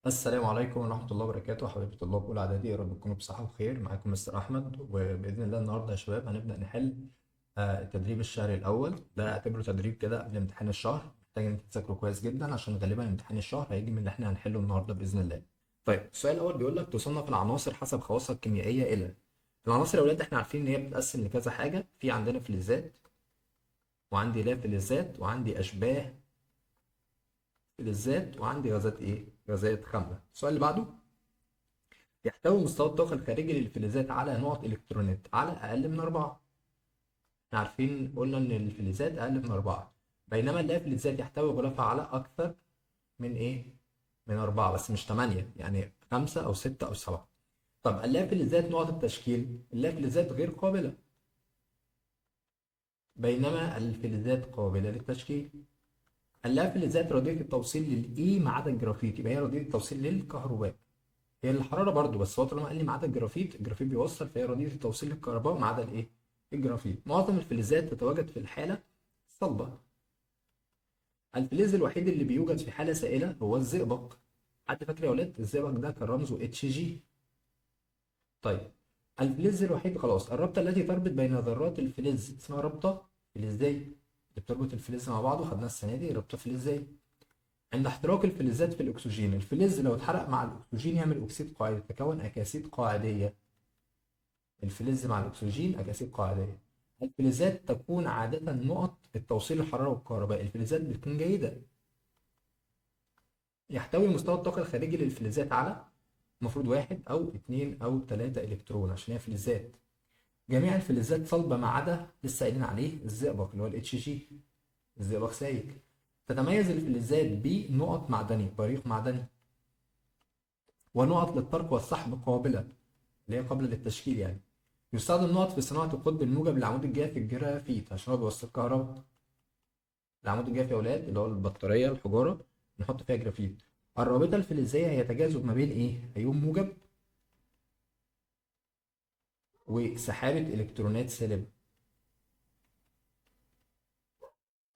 السلام عليكم ورحمة الله وبركاته حبايبي طلاب أولى إعدادي، يا رب تكونوا بصحة وخير. معاكم مستر أحمد، وبإذن الله النهاردة يا شباب هنبدأ نحل التدريب الشهري الأول. ده اعتبره تدريب كده قبل امتحان الشهر، محتاج إن أنتوا تذاكروا كويس جدا عشان غالبا امتحان الشهر هيجي من اللي إحنا هنحله النهاردة بإذن الله. طيب السؤال الأول بيقول لك تصنف العناصر حسب خواصها الكيميائية إلى. العناصر يا ولاد إحنا عارفين إن هي بتتقسم لكذا حاجة، في عندنا فلزات، وعندي لا فلزات، وعندي أشباه فلزات، وعندي غازات إيه؟ غازات خاملة. السؤال اللي بعده، يحتوي مستوى الطاقة الخارجي للفلزات على نقط إلكترونات على أقل من 4. احنا عارفين قلنا إن الفلزات أقل من 4، بينما اللافلزات يحتوي غلافها على أكثر من إيه؟ من 4، بس مش 8، يعني 5 أو 6 أو 7. طب اللافلزات نقط التشكيل، اللافلزات غير قابلة، بينما الفلزات قابلة للتشكيل. اللافلزات رديئة التوصيل للإي ما عدا الجرافيت، يبقى هي رديئة التوصيل للكهرباء. هي الحراره برضو، بس هو طالما قال لي ما عدا الجرافيت، الجرافيت بيوصل، فهي رديئه التوصيل للكهرباء ما عدا الايه؟ الجرافيت. معظم الفلزات تتواجد في الحاله الصلبه. الفلز الوحيد اللي بيوجد في حاله سائله هو الزئبق. حد فاكر يا ولاد الزئبق ده كان رمزه اتش جي؟ طيب الفلز الوحيد، خلاص، الرابطه التي تربط بين ذرات الفلز اسمها رابطه فلزيه، اللي بتربط الفلز مع بعضه، خدناها السنه دي رابطه فلزيه. عند احتراق الفلزات في الاكسجين، الفلز لو اتحرق مع الاكسجين يعمل اكسيد قاعدي، تكون اكاسيد قاعديه. الفلز مع الأكسجين أكاسيد قاعدية. الفلزات تكون عادة نقط التوصيل الحرارة والكهرباء، الفلزات بتكون جيدة. يحتوي مستوى الطاقة الخارجي للفلزات على المفروض 1 أو 2 أو 3 إلكترون عشان هي فلزات. جميع الفلزات صلبة ما عدا لسه قايلين عليه الزئبق اللي هو الاتش جي، الزئبق سائل. تتميز الفلزات بنقط معدني، بريق معدني، ونقط للطرق والسحب قابلة، اللي هي قابلة للتشكيل يعني. يستخدم نقط في صناعة القطب الموجب للعمود الجاف الجرافيت عشان هو بيوصل كهرباء. العمود الجاف يا ولاد اللي هو البطارية الحجارة، نحط فيها جرافيت. الرابطة الفلزية هي تجاذب ما بين ايه؟ أيون موجب وسحابة إلكترونات سالبة.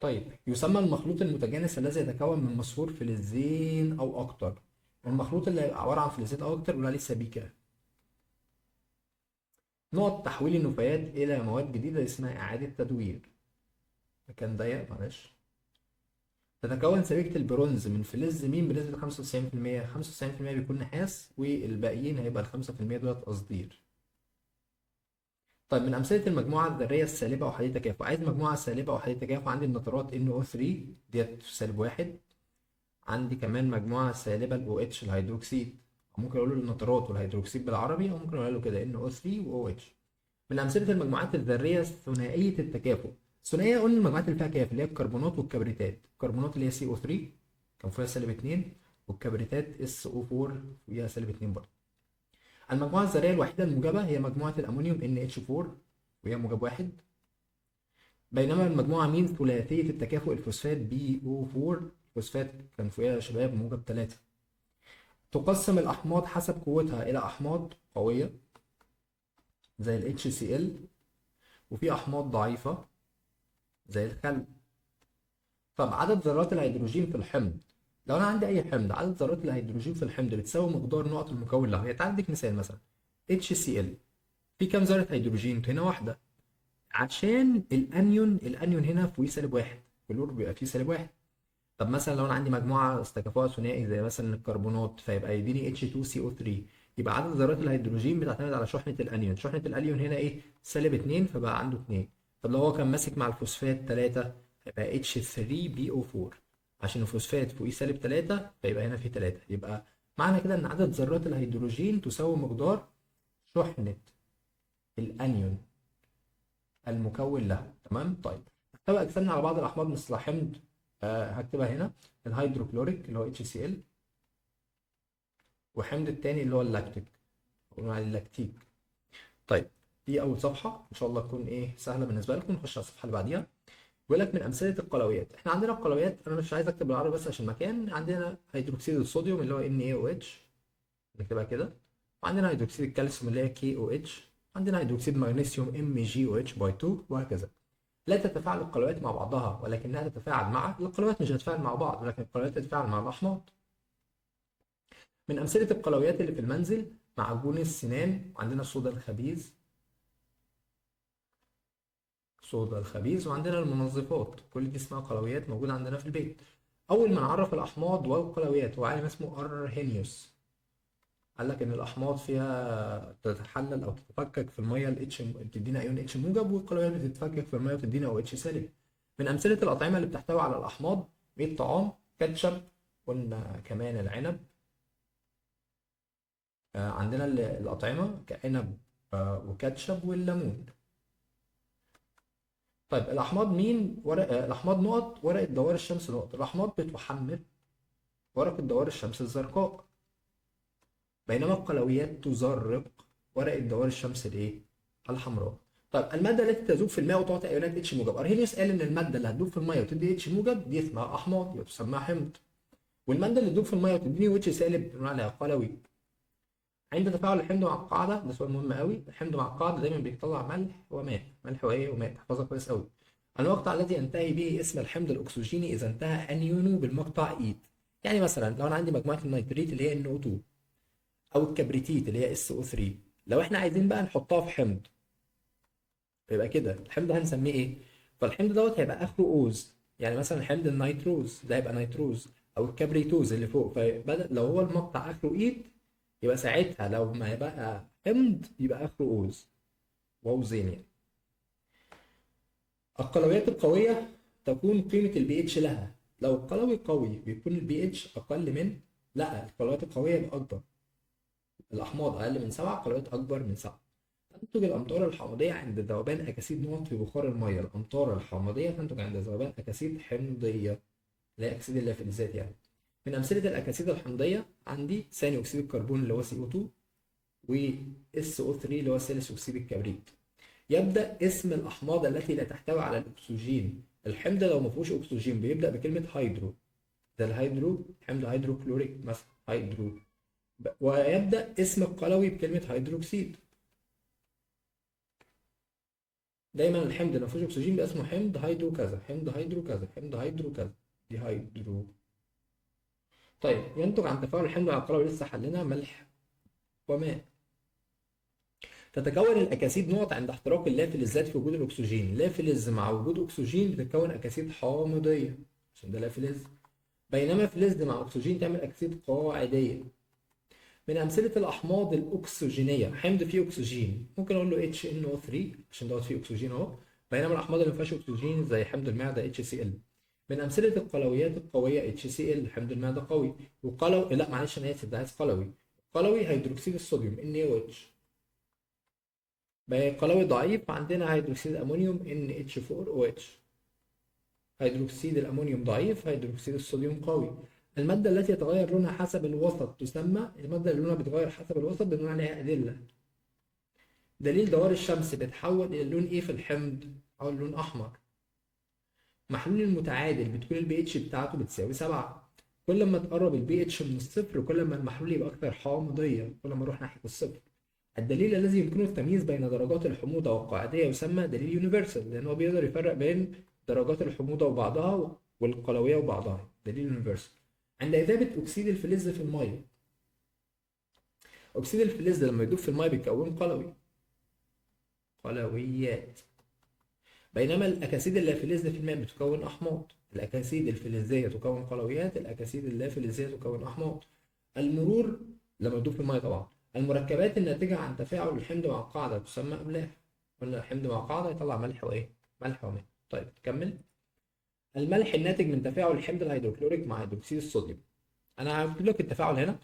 طيب يسمى المخلوط المتجانس الذي يتكون من مصفور فلزين أو أكتر. المخلوط اللي هيبقى عبارة عن فلزين أو أكتر بنقول عليه سبيكة. نقط تحويل النفايات إلى مواد جديدة اسمها إعادة تدوير. مكان ضيق معلش. تتكون سبيكة البرونز من فلز مين بنسبة 95%؟ 95% بيكون نحاس، والباقيين هيبقى ال 5% دولت قصدير. طيب من أمثلة المجموعة الذرية السالبة وحديد التكافؤ، عايز مجموعة سالبة وحديد التكافؤ، عندي النترات NO3 ديت -1، عندي كمان مجموعة سالبة ال OH الهيدروكسيد، أو ممكن أقول له النترات والهيدروكسيد بالعربي، أو ممكن أقول له كده NO3 و OH. من أمثلة المجموعات الذرية ثنائية التكافؤ، الثنائية قلنا المجموعات اللي فيها كاف، اللي هي الكربونات والكبريتات. الكربونات اللي هي CO3 كان فيها -2، والكبريتات SO4 فيها -2 برضه. المجموعة الذرية الوحيدة الموجبة هي مجموعة الأمونيوم NH4 وهي موجب 1. بينما المجموعة مين ثلاثية التكافؤ الفوسفات BO4، الفوسفات كان فوقها يا شباب موجب 3. تقسم الأحماض حسب قوتها إلى أحماض قوية زي ال HCl، وفي أحماض ضعيفة زي الخل. طب عدد ذرات الهيدروجين في الحمض، لو أنا عندي أي حمض عدد ذرات الهيدروجين في الحمض بتساوي مقدار نقط المكون له. يعني تعال أديك مثال، مثلا HCl في كام ذرة هيدروجين؟ هنا واحدة، عشان الانيون هنا فوقيه -1، كلور بيبقى فيه -1. طب مثلا لو انا عندي مجموعه استكفاء ثنائي زي مثلا الكربونات، فيبقى يديني H2CO3، يبقى عدد ذرات الهيدروجين بتعتمد على شحنه الانيون. شحنه الانيون هنا ايه؟ -2، فبقى عنده 2. طب لو هو كان ماسك مع الفوسفات 3، هيبقى H3BO4، عشان الفوسفات فوقيه -3، فيبقى هنا في 3. يبقى معنى كده ان عدد ذرات الهيدروجين تساوي مقدار شحنه الانيون المكون له. تمام. طيب احتوى اجسامنا على بعض الاحماض مثل حمض، هكتبها هنا، الهيدروكلوريك اللي هو HCl، وحمض التاني اللي هو اللاكتيك، بنقول عليه اللاكتيك. طيب دي اول صفحه، ان شاء الله تكون ايه سهله بالنسبه لكم. نخش على الصفحه اللي بعديها. بيقول لك من امثله القلويات، احنا عندنا القلويات، انا مش عايز اكتب بالعربي بس عشان مكان. عندنا هيدروكسيد الصوديوم اللي هو NaOH، نكتبها كده، وعندنا هيدروكسيد الكالسيوم اللي هي KOH، عندنا هيدروكسيد مغنيسيوم MgOH باي 2، وهكذا. لا تتفاعل القلوات مع بعضها، ولكنها تتفاعل مع القلوات، مش هتتفاعل مع بعض، ولكن القلوات تتفاعل مع الأحماض. من امثله القلويات اللي في المنزل معجون السنان، وعندنا الصودا الخبيث، وعندنا المنظفات. كل دي اسمها قلويات موجوده عندنا في البيت. اول من عرف الاحماض والقلويات هو عالم اسمه ارهينيوس. قال لك ان الاحماض فيها تتحلل او تتفكك في الميه، الاتش بتدينا ايون اتش موجب، والقلويات بتتفكك في الميه وتدينا او اتش سالب. من امثله الاطعمه اللي بتحتوي على الاحماض: 100 طعام، كاتشب، قلنا كمان العنب. عندنا الاطعمه كعنب وكاتشب والليمون. طيب الاحماض مين؟ ورق الاحماض نقط ورقه دوار الشمس نقط. الاحماض بتحمض ورقه دوار الشمس الزرقاء، بينما القلويات تزرق ورقة دوار الشمس الايه؟ الحمراء. طيب المادة التي تذوب في الماء وتعطي ايونات اتش موجب. ارهينيوس قال ان المادة اللي هتذوب في الماء وتدي اتش موجب دي اسمها احماض، يبقى تسمى حمض. والمادة اللي تذوب في الماء وتديني اتش سالب بنقول عليها قلوي. عند تفاعل الحمض مع القاعدة، ده سؤال مهم قوي، الحمض مع القاعدة دايما بيطلع ملح وماء، ملح وايه وماء، تحفظها كويس قوي. المقطع الذي ينتهي به اسم الحمض الاكسجيني اذا انتهى انيونه بالمقطع ايد. يعني مثلا لو انا عندي مجموعة النيتريت اللي هي NO2 او الكبريتيت اللي هي SO3، لو احنا عايزين بقى نحطها في حمض يبقى كده الحمض هنسميه ايه؟ فالحمض دوت هيبقى اخره اوز. يعني مثلا حمض النيتروز ده هيبقى نيتروز، او الكبريتوز اللي فوق. فبدأ لو هو المقطع اخره ايد يبقى ساعتها لو ما يبقى حمض يبقى اخره اوز، واوزين يعني. القلويات القويه تكون قيمه البي اتش لها. لو القلوي قوي بيكون البي اتش اقل من، لا القلويات القويه يبقى اكبر. الاحماض اقل من 7، القلويات اكبر من 7. تنتج الأمطار الحامضية عند ذوبان أكاسيد نقط في بخار المية. الأمطار الحامضية تنتج عند ذوبان أكاسيد حمضية، اللي هي أكسيد اللافلزات يعني. من أمثلة الأكاسيد الحمضية عندي ثاني أكسيد الكربون اللي هو CO2، و SO3 اللي هو ثالث أكسيد الكبريت. يبدأ اسم الأحماض التي لا تحتوي على الأكسجين. الحمض لو ما فيهوش أكسجين بيبدأ بكلمة هيدرو، ده الهيدرو، حمض هيدروكلوريك مثلا هيدرو. ويبدأ اسم القلوي بكلمة هيدروكسيد. دايما الحمض اللي ما فيهوش اكسجين بيبقى اسمه حمض هيدرو كذا، حمض هيدرو كذا، حمض هيدرو كذا، دي هيدرو. طيب ينتج عن تفاعل الحمض مع القلوي لسه حلنا ملح وماء. تتكون الاكاسيد نقط عند احتراق اللافلزات في وجود الاكسجين. لافلز مع وجود اكسجين بتتكون اكاسيد حامضيه عشان ده لافلز، بينما فلز مع اكسجين تعمل اكاسيد قاعديه. من امثله الاحماض الاكسجينيه حمض فيه اكسجين ممكن اقول له HNO3 عشان دوت فيه اكسجين اهو، بينما الاحماض اللي ما فيهاش اكسجين زي حمض المعده HCl. من امثله القلويات القويه HCl حمض المعده قوي. لا معلش انا اسف، ده عايز قلوي. قلوي هيدروكسيد الصوديوم NaOH. قلوي ضعيف عندنا هيدروكسيد الامونيوم NH4OH. هيدروكسيد الامونيوم ضعيف، هيدروكسيد الصوديوم قوي. المادة التي يتغير لونها حسب الوسط تسمى، المادة اللي لونها بيتغير حسب الوسط بنقول عليها أدلة. دليل دوار الشمس بتحول إلى لون إيه في الحمض؟ أو لون أحمر. محلول المتعادل بتكون البي اتش بتاعته بتساوي 7. كل ما تقرب البي اتش من الصفر كل ما المحلول يبقى أكثر حامضية، كل ما نروح ناحية الصفر. الدليل الذي يمكنه التمييز بين درجات الحموضة والقاعدية يسمى دليل يونيفرسال، لأن هو بيقدر يفرق بين درجات الحموضة وبعضها والقلوية وبعضها، دليل يونيفرسال. عند إذابة أكسيد الفلز في المية، أكسيد الفلز لما يدوب في المية بيتكون قلوي، قلويات. بينما الأكاسيد اللافلزة في الماء بتكون أحماض. الأكاسيد الفلزية تكون قلويات، الأكاسيد اللافلزية تكون أحماض. المرور لما يدوب في المية طبعا. المركبات الناتجة عن تفاعل الحمض مع القاعدة تسمى أملاح. قلنا الحمض مع القاعدة يطلع ملح وإيه؟ ملح وماء. طيب نكمل. الملح الناتج من تفاعل الحمض الهيدروكلوريك مع هيدروكسيد الصوديوم. أنا هكتب لك التفاعل هنا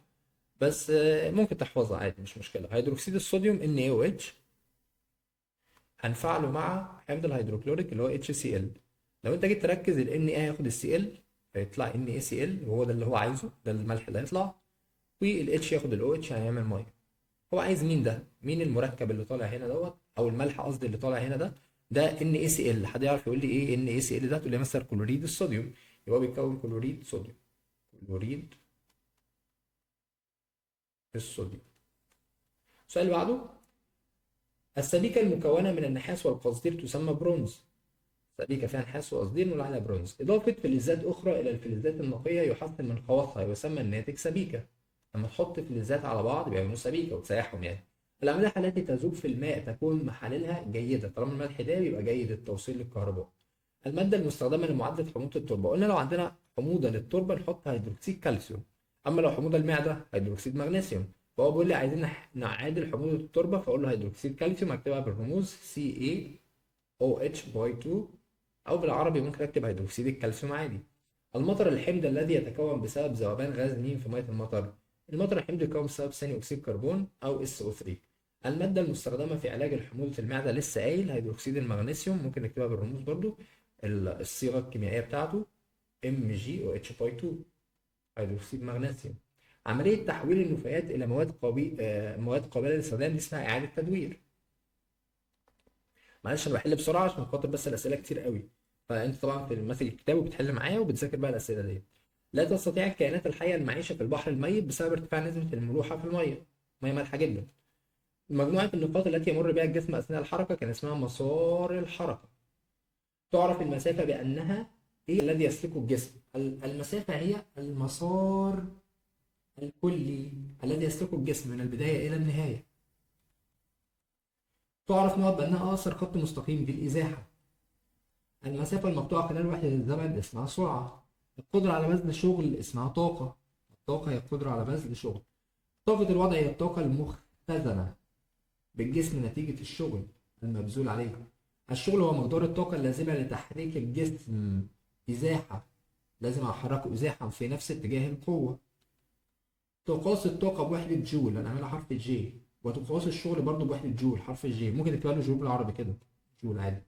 بس ممكن تحفظها عادي مش مشكلة. هيدروكسيد الصوديوم NaOH هنفعله مع حمض الهيدروكلوريك اللي هو HCl. لو انت جيت تركز ال Na هياخد ال Cl فيطلع NaCl وهو ده اللي هو عايزه، ده الملح اللي هيطلع. وال H ياخد ال OH هيعمل ميه. هو عايز مين ده؟ مين المركب اللي طالع هنا دوت او الملح قصدي اللي طالع هنا ده؟ ده NaCl. حد يعرف يقول لي ايه NaCl ده؟ تقول لي مثلا كلوريد الصوديوم، يبقى هو بيتكون كلوريد صوديوم. كلوريد الصوديوم. السؤال اللي بعده: السبيكة المكونة من النحاس والقصدير تسمى برونز. سبيكة فيها نحاس وقصدير نقول عليها برونز. إضافة فلزات أخرى إلى الفلزات النقية يحسن من خواصها ويسمى الناتج سبيكة. لما تحط فلزات على بعض بيعملوا سبيكه وتسيحهم يعني. الاملاح التي تذوب في الماء تكون محاللها جيده، طالما الملح ده بيبقى جيد التوصيل للكهرباء. الماده المستخدمه لمعادله حموضه التربه، قلنا لو عندنا حموضه للتربه نحط هيدروكسيد كالسيوم، اما لو حموضه المعده هيدروكسيد مغنيسيوم. فهو بيقول لي عايزين نعادل حموضه التربه، فاقول له هيدروكسيد كالسيوم اكتبها بالرموز CaOH باي 2، او بالعربي ممكن اكتب هيدروكسيد الكالسيوم عادي. المطر الحمض الذي يتكون بسبب ذوبان غاز مين في ميه المطر؟ المطر الحمض يتكون بسبب ثاني اكسيد كربون او SO3. الماده المستخدمه في علاج حموضه المعده لسه قايل هيدروكسيد المغنيسيوم، ممكن نكتبها بالرموز برضو، الصيغه الكيميائيه بتاعته MgOH باي 2، هيدروكسيد مغنيسيوم. عمليه تحويل النفايات الى مواد قابله للاستخدام دي اسمها اعاده تدوير. معلش انا بحل بسرعه عشان خاطر بس الاسئله كتير قوي، فانت طبعا في ماسك الكتاب وبتحل معايا وبتذاكر بقى الاسئله دي. لا تستطيع الكائنات الحيه المعيشه في البحر الميت بسبب ارتفاع نسبه الملوحه في الميه، ميه مالحه جدا. مجموعه النقاط التي يمر بها الجسم اثناء الحركه كان اسمها مسار الحركه. تعرف المسافه بانها هي الذي يسلكه الجسم. المسافه هي المسار الكلي الذي يسلكه الجسم من البدايه الى النهايه. تعرف نقط بانها اقصر خط مستقيم دي الازاحه. المسافة المقطوعة خلال وحدة الزمن اسمها سرعة. القدرة على بذل شغل اسمها طاقة. الطاقة هي القدرة على بذل شغل. طاقة الوضع هي الطاقة المختزنة بالجسم نتيجة الشغل المبذول عليه. الشغل هو مقدار الطاقة اللازمة لتحريك الجسم إزاحة، لازم أحركه إزاحة في نفس اتجاه القوة. تقاس الطاقة بوحدة جول، أنا عاملها حرف الجي، وتقاس الشغل برضه بوحدة جول حرف الجي، ممكن تكتبها له جول بالعربي كده، جول عادي.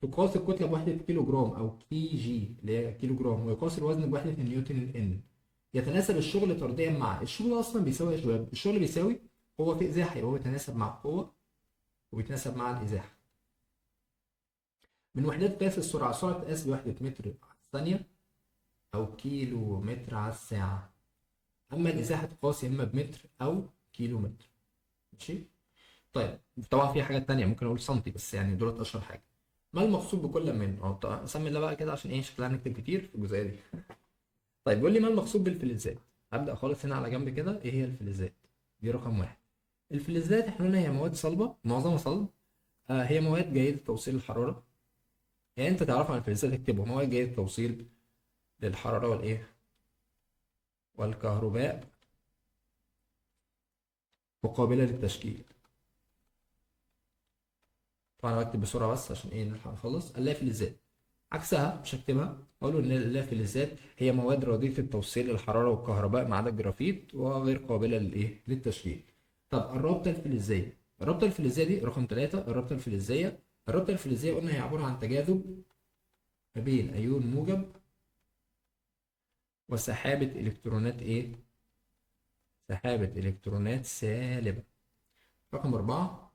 تقاس الكتلة بوحدة كيلو جرام أو كي جي اللي هي كيلو جرام، ويقاس الوزن بوحدة نيوتن الإن. يتناسب الشغل طرديا مع الشغل أصلا بيساوي يا شباب، الشغل بيساوي قوة في إزاحة، يبقى هو بيتناسب مع القوة وبيتناسب مع الإزاحة. من وحدات قياس السرعة، السرعة تقاس بوحدة متر على الثانية أو كيلو متر على الساعة، أما الإزاحة تقاس يا إما بمتر أو كيلو متر. ماشي؟ طيب طبعا في حاجات تانية ممكن أقول سنتي، بس يعني دولت أشهر حاجة. ما المقصود بكل من سمي الله بقى كده عشان ايه شكلها هنكتب كتير في الجزئيه دي. طيب بيقول لي ما المقصود بالفلزات. هبدا خالص هنا على جنب كده، ايه هي الفلزات؟ دي رقم واحد. الفلزات احنا قلنا هي مواد صلبه، معظمها صلب. هي مواد جيده توصيل الحراره. يعني انت تعرف عن الفلزات اكتبه مواد جيده توصيل للحراره والايه والكهرباء وقابله للتشكيل. طبعا بكتب بسرعه بس عشان ايه نلحق نخلص. اللافلزات عكسها مش هكتبها، اقول ان اللافلزات هي مواد رديئه التوصيل للحراره والكهرباء ما عدا الجرافيت وغير قابله للايه للتشكيل. طب الرابطه الفلزيه، الرابطه الفلزيه دي رقم 3. الرابطه الفلزيه قلنا هي عباره عن تجاذب ما بين ايون موجب وسحابه الكترونات ايه، سحابه الكترونات سالبه. رقم 4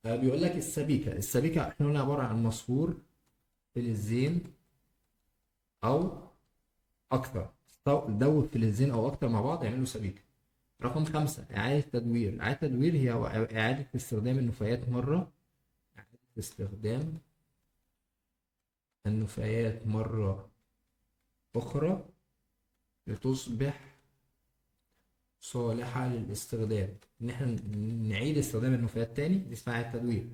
بيقول لك السبيكه احنا قلنا عباره عن مصفور فلزين او اكثر، دوب فلزين او اكثر مع بعض يعملوا سبيكه. رقم 5 إعادة تدوير. إعادة تدوير هي إعادة استخدام النفايات مرة، إعادة استخدام النفايات مرة أخرى لتصبح صالحة للاستخدام. إن إحنا نعيد استخدام النفايات تاني دي اسمها إعادة تدوير.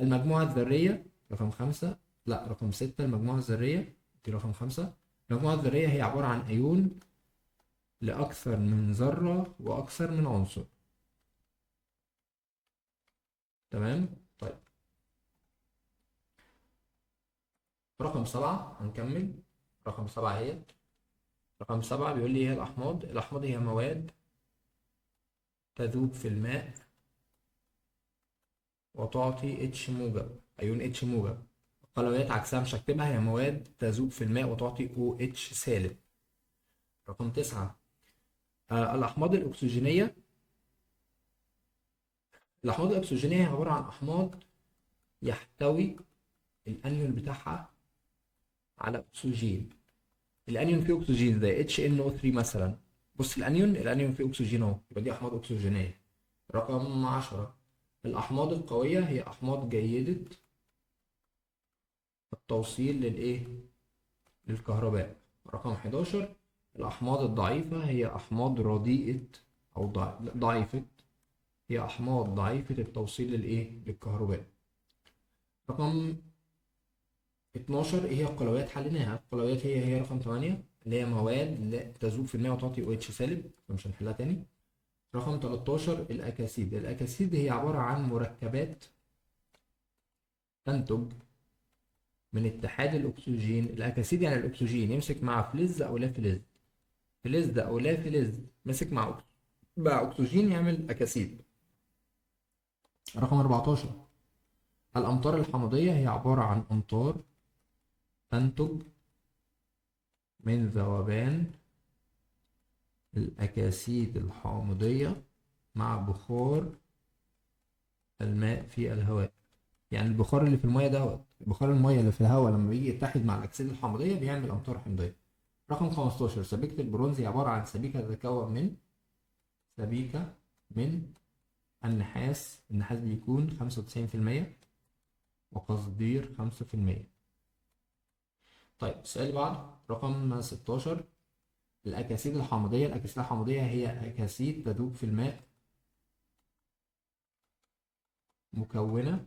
المجموعة الذرية رقم 5، لا رقم 6 المجموعة الذرية دي رقم 5. المجموعة الذرية هي عبارة عن أيون لأكثر من ذرة وأكثر من عنصر. تمام؟ طيب رقم 7 هنكمل. رقم 7 هي رقم 7 بيقول لي ايه هي الأحماض؟ الأحماض هي مواد تذوب في الماء وتعطي اتش موجب، أيون اتش موجب. القلويات عكسها مش هكتبها، هي مواد تذوب في الماء وتعطي او اتش سالب. رقم 9 الأحماض الأكسجينية. الأحماض الأكسجينية هي عبارة عن أحماض يحتوي الأنيون بتاعها على أكسجين. الأنيون فيه أكسجين زي HNO3 مثلا. بص الأنيون فيه أكسجين أهو، يبقى دي أحماض أكسجينية. رقم 10 الأحماض القوية هي أحماض جيدة التوصيل للإيه؟ للكهرباء. رقم 11 الأحماض الضعيفة هي أحماض رديئة أو ضعيفة، هي أحماض ضعيفة التوصيل للكهرباء. رقم 12 ايه هي القلويات؟ حليناها. القلويات هي رقم 8 اللي هي مواد لا تذوب في الماء وتعطي او اتش سالب، فمش هنحلها تاني. رقم 13 الأكاسيد. الأكاسيد هي عبارة عن مركبات تنتج من اتحاد الأكسجين. الأكاسيد يعني الأكسجين يمسك مع فلز أو لا فلز، فلز أو لا فلز مسك مع أكسجين يعمل أكاسيد. رقم 14 الأمطار الحمضية هي عبارة عن أمطار تنتج من ذوبان الأكاسيد الحامضية مع بخار الماء في الهواء. يعني البخار اللي في المية بخار المية اللي في الهواء لما بيجي يتحد مع الأكسدة الحامضية بيعمل أمطار حمضية. رقم 15 سبيكة البرونز هي عبارة عن سبيكة تتكون من سبيكة من النحاس. النحاس بيكون 95% وقصدير 5%. طيب السؤال اللي بعده رقم 16 الأكاسيد الحامضية. الأكاسيد الحامضية هي أكاسيد تذوب في الماء مكونة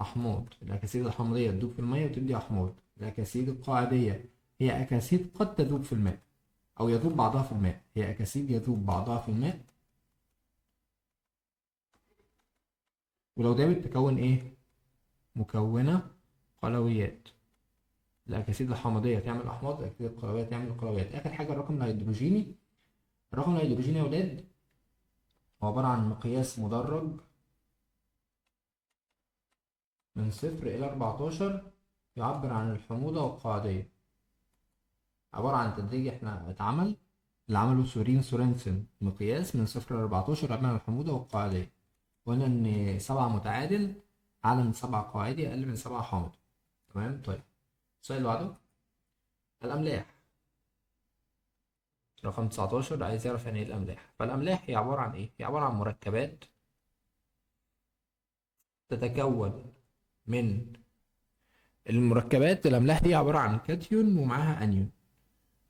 أحماض. الأكاسيد الحمضية تذوب في المية وتدي أحماض. الأكاسيد القاعدية هي أكاسيد قد تذوب في الماء أو يذوب بعضها في الماء. هي أكاسيد يذوب بعضها في الماء، ولو دابت تكون مكونة قلويات. الأكاسيد الحمضية تعمل أحماض، الأكاسيد القلوية تعمل قلويات. آخر حاجة الرقم الهيدروجيني. الرقم الهيدروجيني يا ولاد هو عبارة عن مقياس مدرج من 0 إلى 14 يعبر عن الحموضة والقاعدية. عبارة عن تدريج احنا اتعمل اللي عمله سورنسن، مقياس من 0 ل 14 يعبر عن الحموضة والقاعدية. قلنا إن 7 متعادل أعلى من 7 قاعدي أقل من 7 حامض. تمام. طيب السؤال اللي بعده الأملاح. رقم 19 عايز يعرف يعني ايه الأملاح. فالأملاح هي عبارة عن هي عبارة عن مركبات تتكون من المركبات. الأملاح دي عبارة عن كاتيون ومعاها أنيون.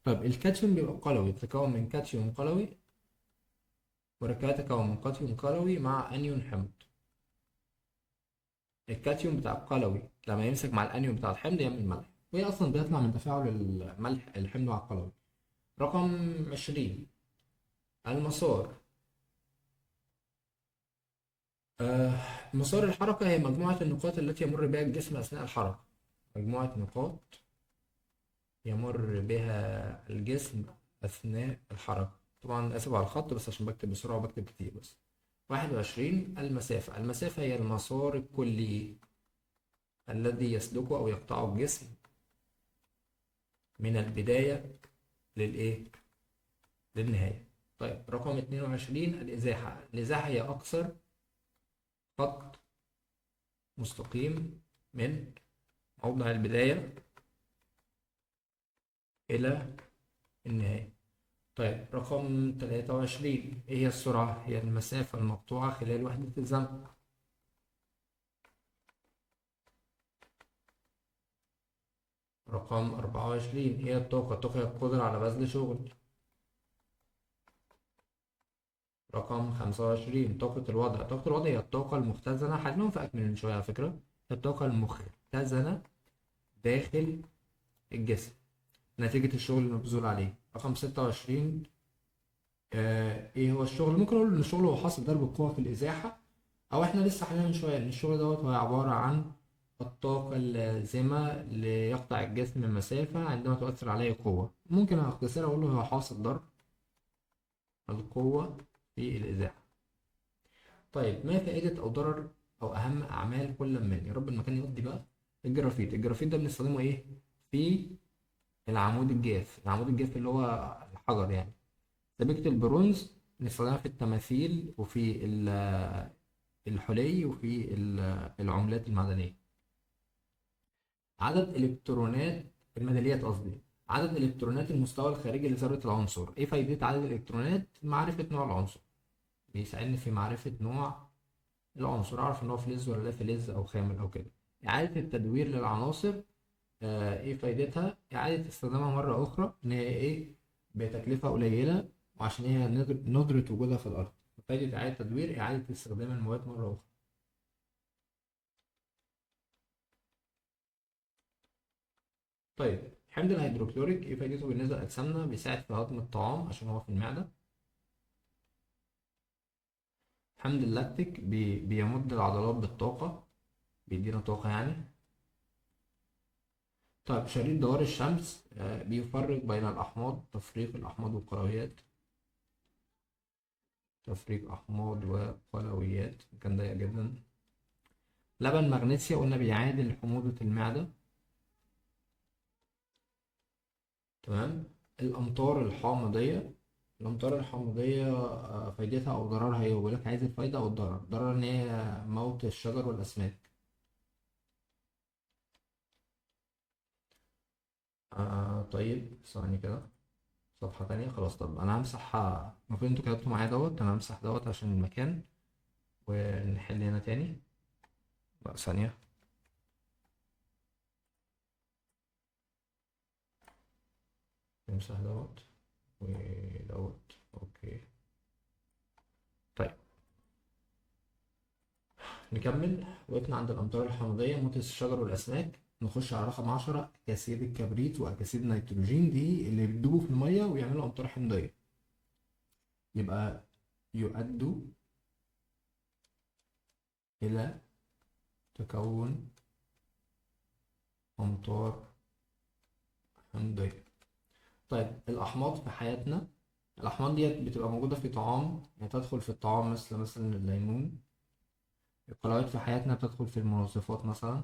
طب الكاتيون بيبقى قلوي، بتتكون من كاتيون قلوي. مركبات تتكون من كاتيون قلوي مع أنيون حمض. الكاتيون بتاع القلوي لما يمسك مع الأنيون بتاع الحمض يعمل ملح، وهي أصلا بيطلع من تفاعل الملح الحمض مع القلوي. رقم 20 المسار. آه مسار الحركة هي مجموعة النقاط التي يمر بها الجسم أثناء الحركة. مجموعة نقاط يمر بها الجسم أثناء الحركة. طبعا آسف على الخط بس عشان بكتب بسرعة وبكتب كتير بس. 21 المسافة. المسافة هي المسار الكلي الذي يسلكه أو يقطعه الجسم من البداية للنهاية. طيب رقم 22 الإزاحة. الإزاحة هي أقصر خط مستقيم من موضع البداية إلى النهاية. طيب رقم 23 إيه هي السرعة؟ هي المسافة المقطوعة خلال وحدة الزمن. رقم 24 إيه هي الطاقة؟ الطاقة هي القدرة على بذل شغل. رقم 25 طاقة الوضع. طاقة الوضع هي الطاقة المختزنة، حلناهم في أكمل من شوية على فكرة. هي الطاقة المختزنة داخل الجسم نتيجة الشغل المبذول عليه. رقم 26 ايه هو الشغل؟ ممكن اقول ان الشغل هو حاصل ضرب القوة في الازاحة، او احنا لسه حاليا من شوية ان الشغل هو عبارة عن الطاقة اللازمة ليقطع الجسم مسافة عندما تؤثر عليه قوة. ممكن اختصرها اقول له هو حاصل ضرب القوة في الازاحة. طيب ما فائدة او ضرر او اهم اعمال كل من، يا رب المكان يقضي بقى. الجرافيت. الجرافيت ده بنستخدمه في العمود الجاف. العمود الجاف اللي هو الحجر يعني. سبيكة البرونز بنستخدمها في التماثيل وفي الحلي وفي العملات المعدنية. عدد إلكترونات الميداليات قصدي. عدد إلكترونات المستوى الخارجي لذرة العنصر. إيه فايدة عدد الإلكترونات؟ معرفة نوع العنصر. بيساعدني في معرفة نوع العنصر، أعرف إن هو فلز ولا لا فلز أو خامل أو كده. إعادة التدوير للعناصر. إيه فايدتها؟ إعادة استخدامها مرة أخرى إن هي بتكلفة قليلة، وعشان هي ندرة وجودها في الأرض. فايدة إعادة تدوير إعادة استخدام المواد مرة أخرى. طيب حمض الهيدروكلوريك إيه فايدته بالنسبة لأجسامنا؟ بيساعد في هضم الطعام عشان هو في المعدة. حمض اللاكتيك بيمد العضلات بالطاقة، بيدينا طاقة يعني. طيب شريط دوار الشمس بيفرق بين الأحماض، تفريق الأحماض والقلويات. تفريق أحماض وقلويات، كان ضيق جدا. لبن مغنيسيا قلنا بيعادل حموضة المعدة. تمام. الأمطار الحامضية. الأمطار الحامضية فايدتها أو ضررها إيه؟ بيقول لك عايز الفايدة أو الضرر. ضرر إن هي موت الشجر والأسماك. طيب ثواني كده، صفحة تانية خلاص. طب أنا همسح، المفروض انتوا كتبتوا معايا دوت، أنا همسح دوت عشان المكان، ونحل هنا تاني. بقى ثانية. نمسح دوت ودوت. أوكي. طيب نكمل. وقفنا عند الأمطار الحامضية، موت الشجر والأسماك. نخش على رقم 10، أكاسيد الكبريت وأكاسيد النيتروجين، دي اللي بيدوبوا في المية ويعملوا أمطار حمضية. يبقى يؤدوا إلى تكون أمطار حمضية. طيب الأحماض في حياتنا، الأحماض ديت بتبقى موجودة في طعام، يعني تدخل في الطعام مثلا الليمون. القلويات في حياتنا بتدخل في المنظفات مثلا.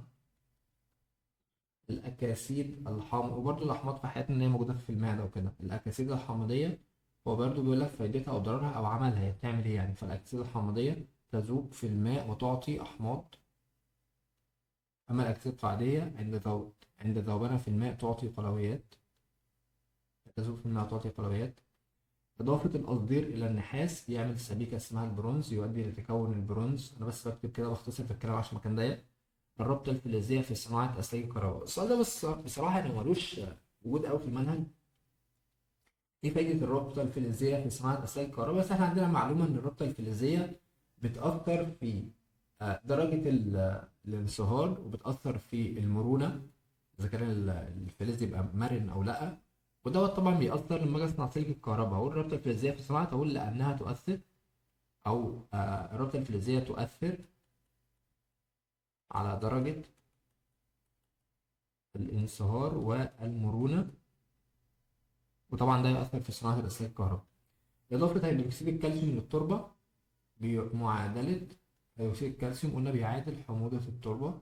الأكاسيد الحامض، وبرضه الأحماض في حياتنا إن هي موجودة في المعدة وكده. الأكاسيد الحامضية هو برضه بيقول لك فايدتها أو ضررها أو عملها، هي بتعمل إيه يعني. فالأكاسيد الحامضية تذوب في الماء وتعطي أحماض. أما الأكاسيد القاعدية عند ذوبانها في الماء تعطي قلويات. تذوب في الماء وتعطي قلويات. إضافة القصدير إلى النحاس يعمل سبيكة اسمها البرونز، يؤدي لتكون البرونز. أنا بس بكتب كده بختصر في الكلام عشان المكان ضيق. الرابطة الفلزية في صناعة أسلاك الكهرباء. السؤال ده بس بصراحة يعني ملوش وجود أوي في المنهج. إيه فايدة الرابطة الفلزية في صناعة أسلاك الكهرباء؟ بس إحنا عندنا معلومة إن الرابطة الفلزية بتأثر في درجة الانصهار، وبتأثر في المرونة، إذا كان الفلز يبقى مرن أو لأ. ودوت طبعا بيأثر لما أجي أصنع سلك الكهرباء. أقول الرابطة الفلزية في صناعة، أقول لأنها تؤثر، أو الرابطة الفلزية تؤثر على درجة الانصهار والمرونة، وطبعا ده يؤثر في صناعة الأسلاك الكهرباء. إضافة هيدروكسيد الكالسيوم للتربة بمعادلة هيدروكسيد الكالسيوم، قلنا بيعادل حموضة التربة.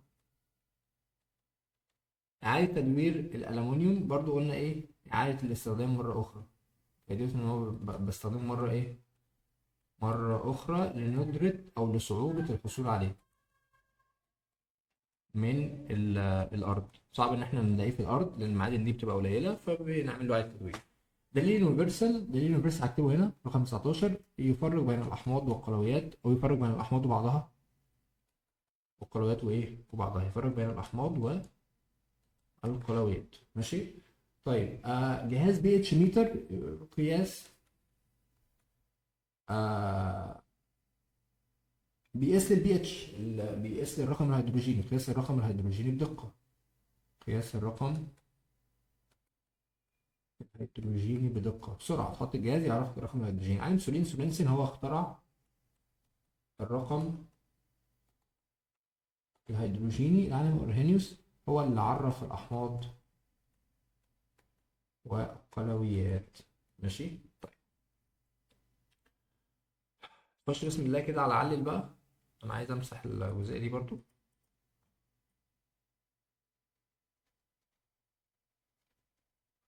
إعادة تدوير الألمنيوم برضو قلنا إيه؟ إعادة الاستخدام مرة أخرى. فايدته إن هو بستخدمه مرة إيه؟ مرة أخرى لندرة أو لصعوبة الحصول عليه من الأرض. صعب إن إحنا نلاقيه في الأرض لأن المعادن دي بتبقى قليلة، فبنعمل له إعادة تدوير. دليل يونيفرسال هكتبه هنا رقم 19. يفرق بين الأحماض والقلويات، أو يفرق بين الأحماض وبعضها، والقلويات وإيه وبعضها. يفرق بين الأحماض والقلويات. ماشي. طيب جهاز بي اتش ميتر، قياس آه بيقيس البي اتش، بيقيس الرقم الهيدروجيني، قياس الرقم الهيدروجيني بدقة. قياس الرقم الهيدروجيني بدقة. بسرعة تحط الجهاز يعرف الرقم الهيدروجيني. عالم سولينسون هو اخترع الرقم الهيدروجيني. العالم أورهانيوس هو اللي عرف الأحماض والقلويات. ماشي. طيب خش بسم الله كده على علل بقى. أنا عايز أمسح الجزئية دي برضو.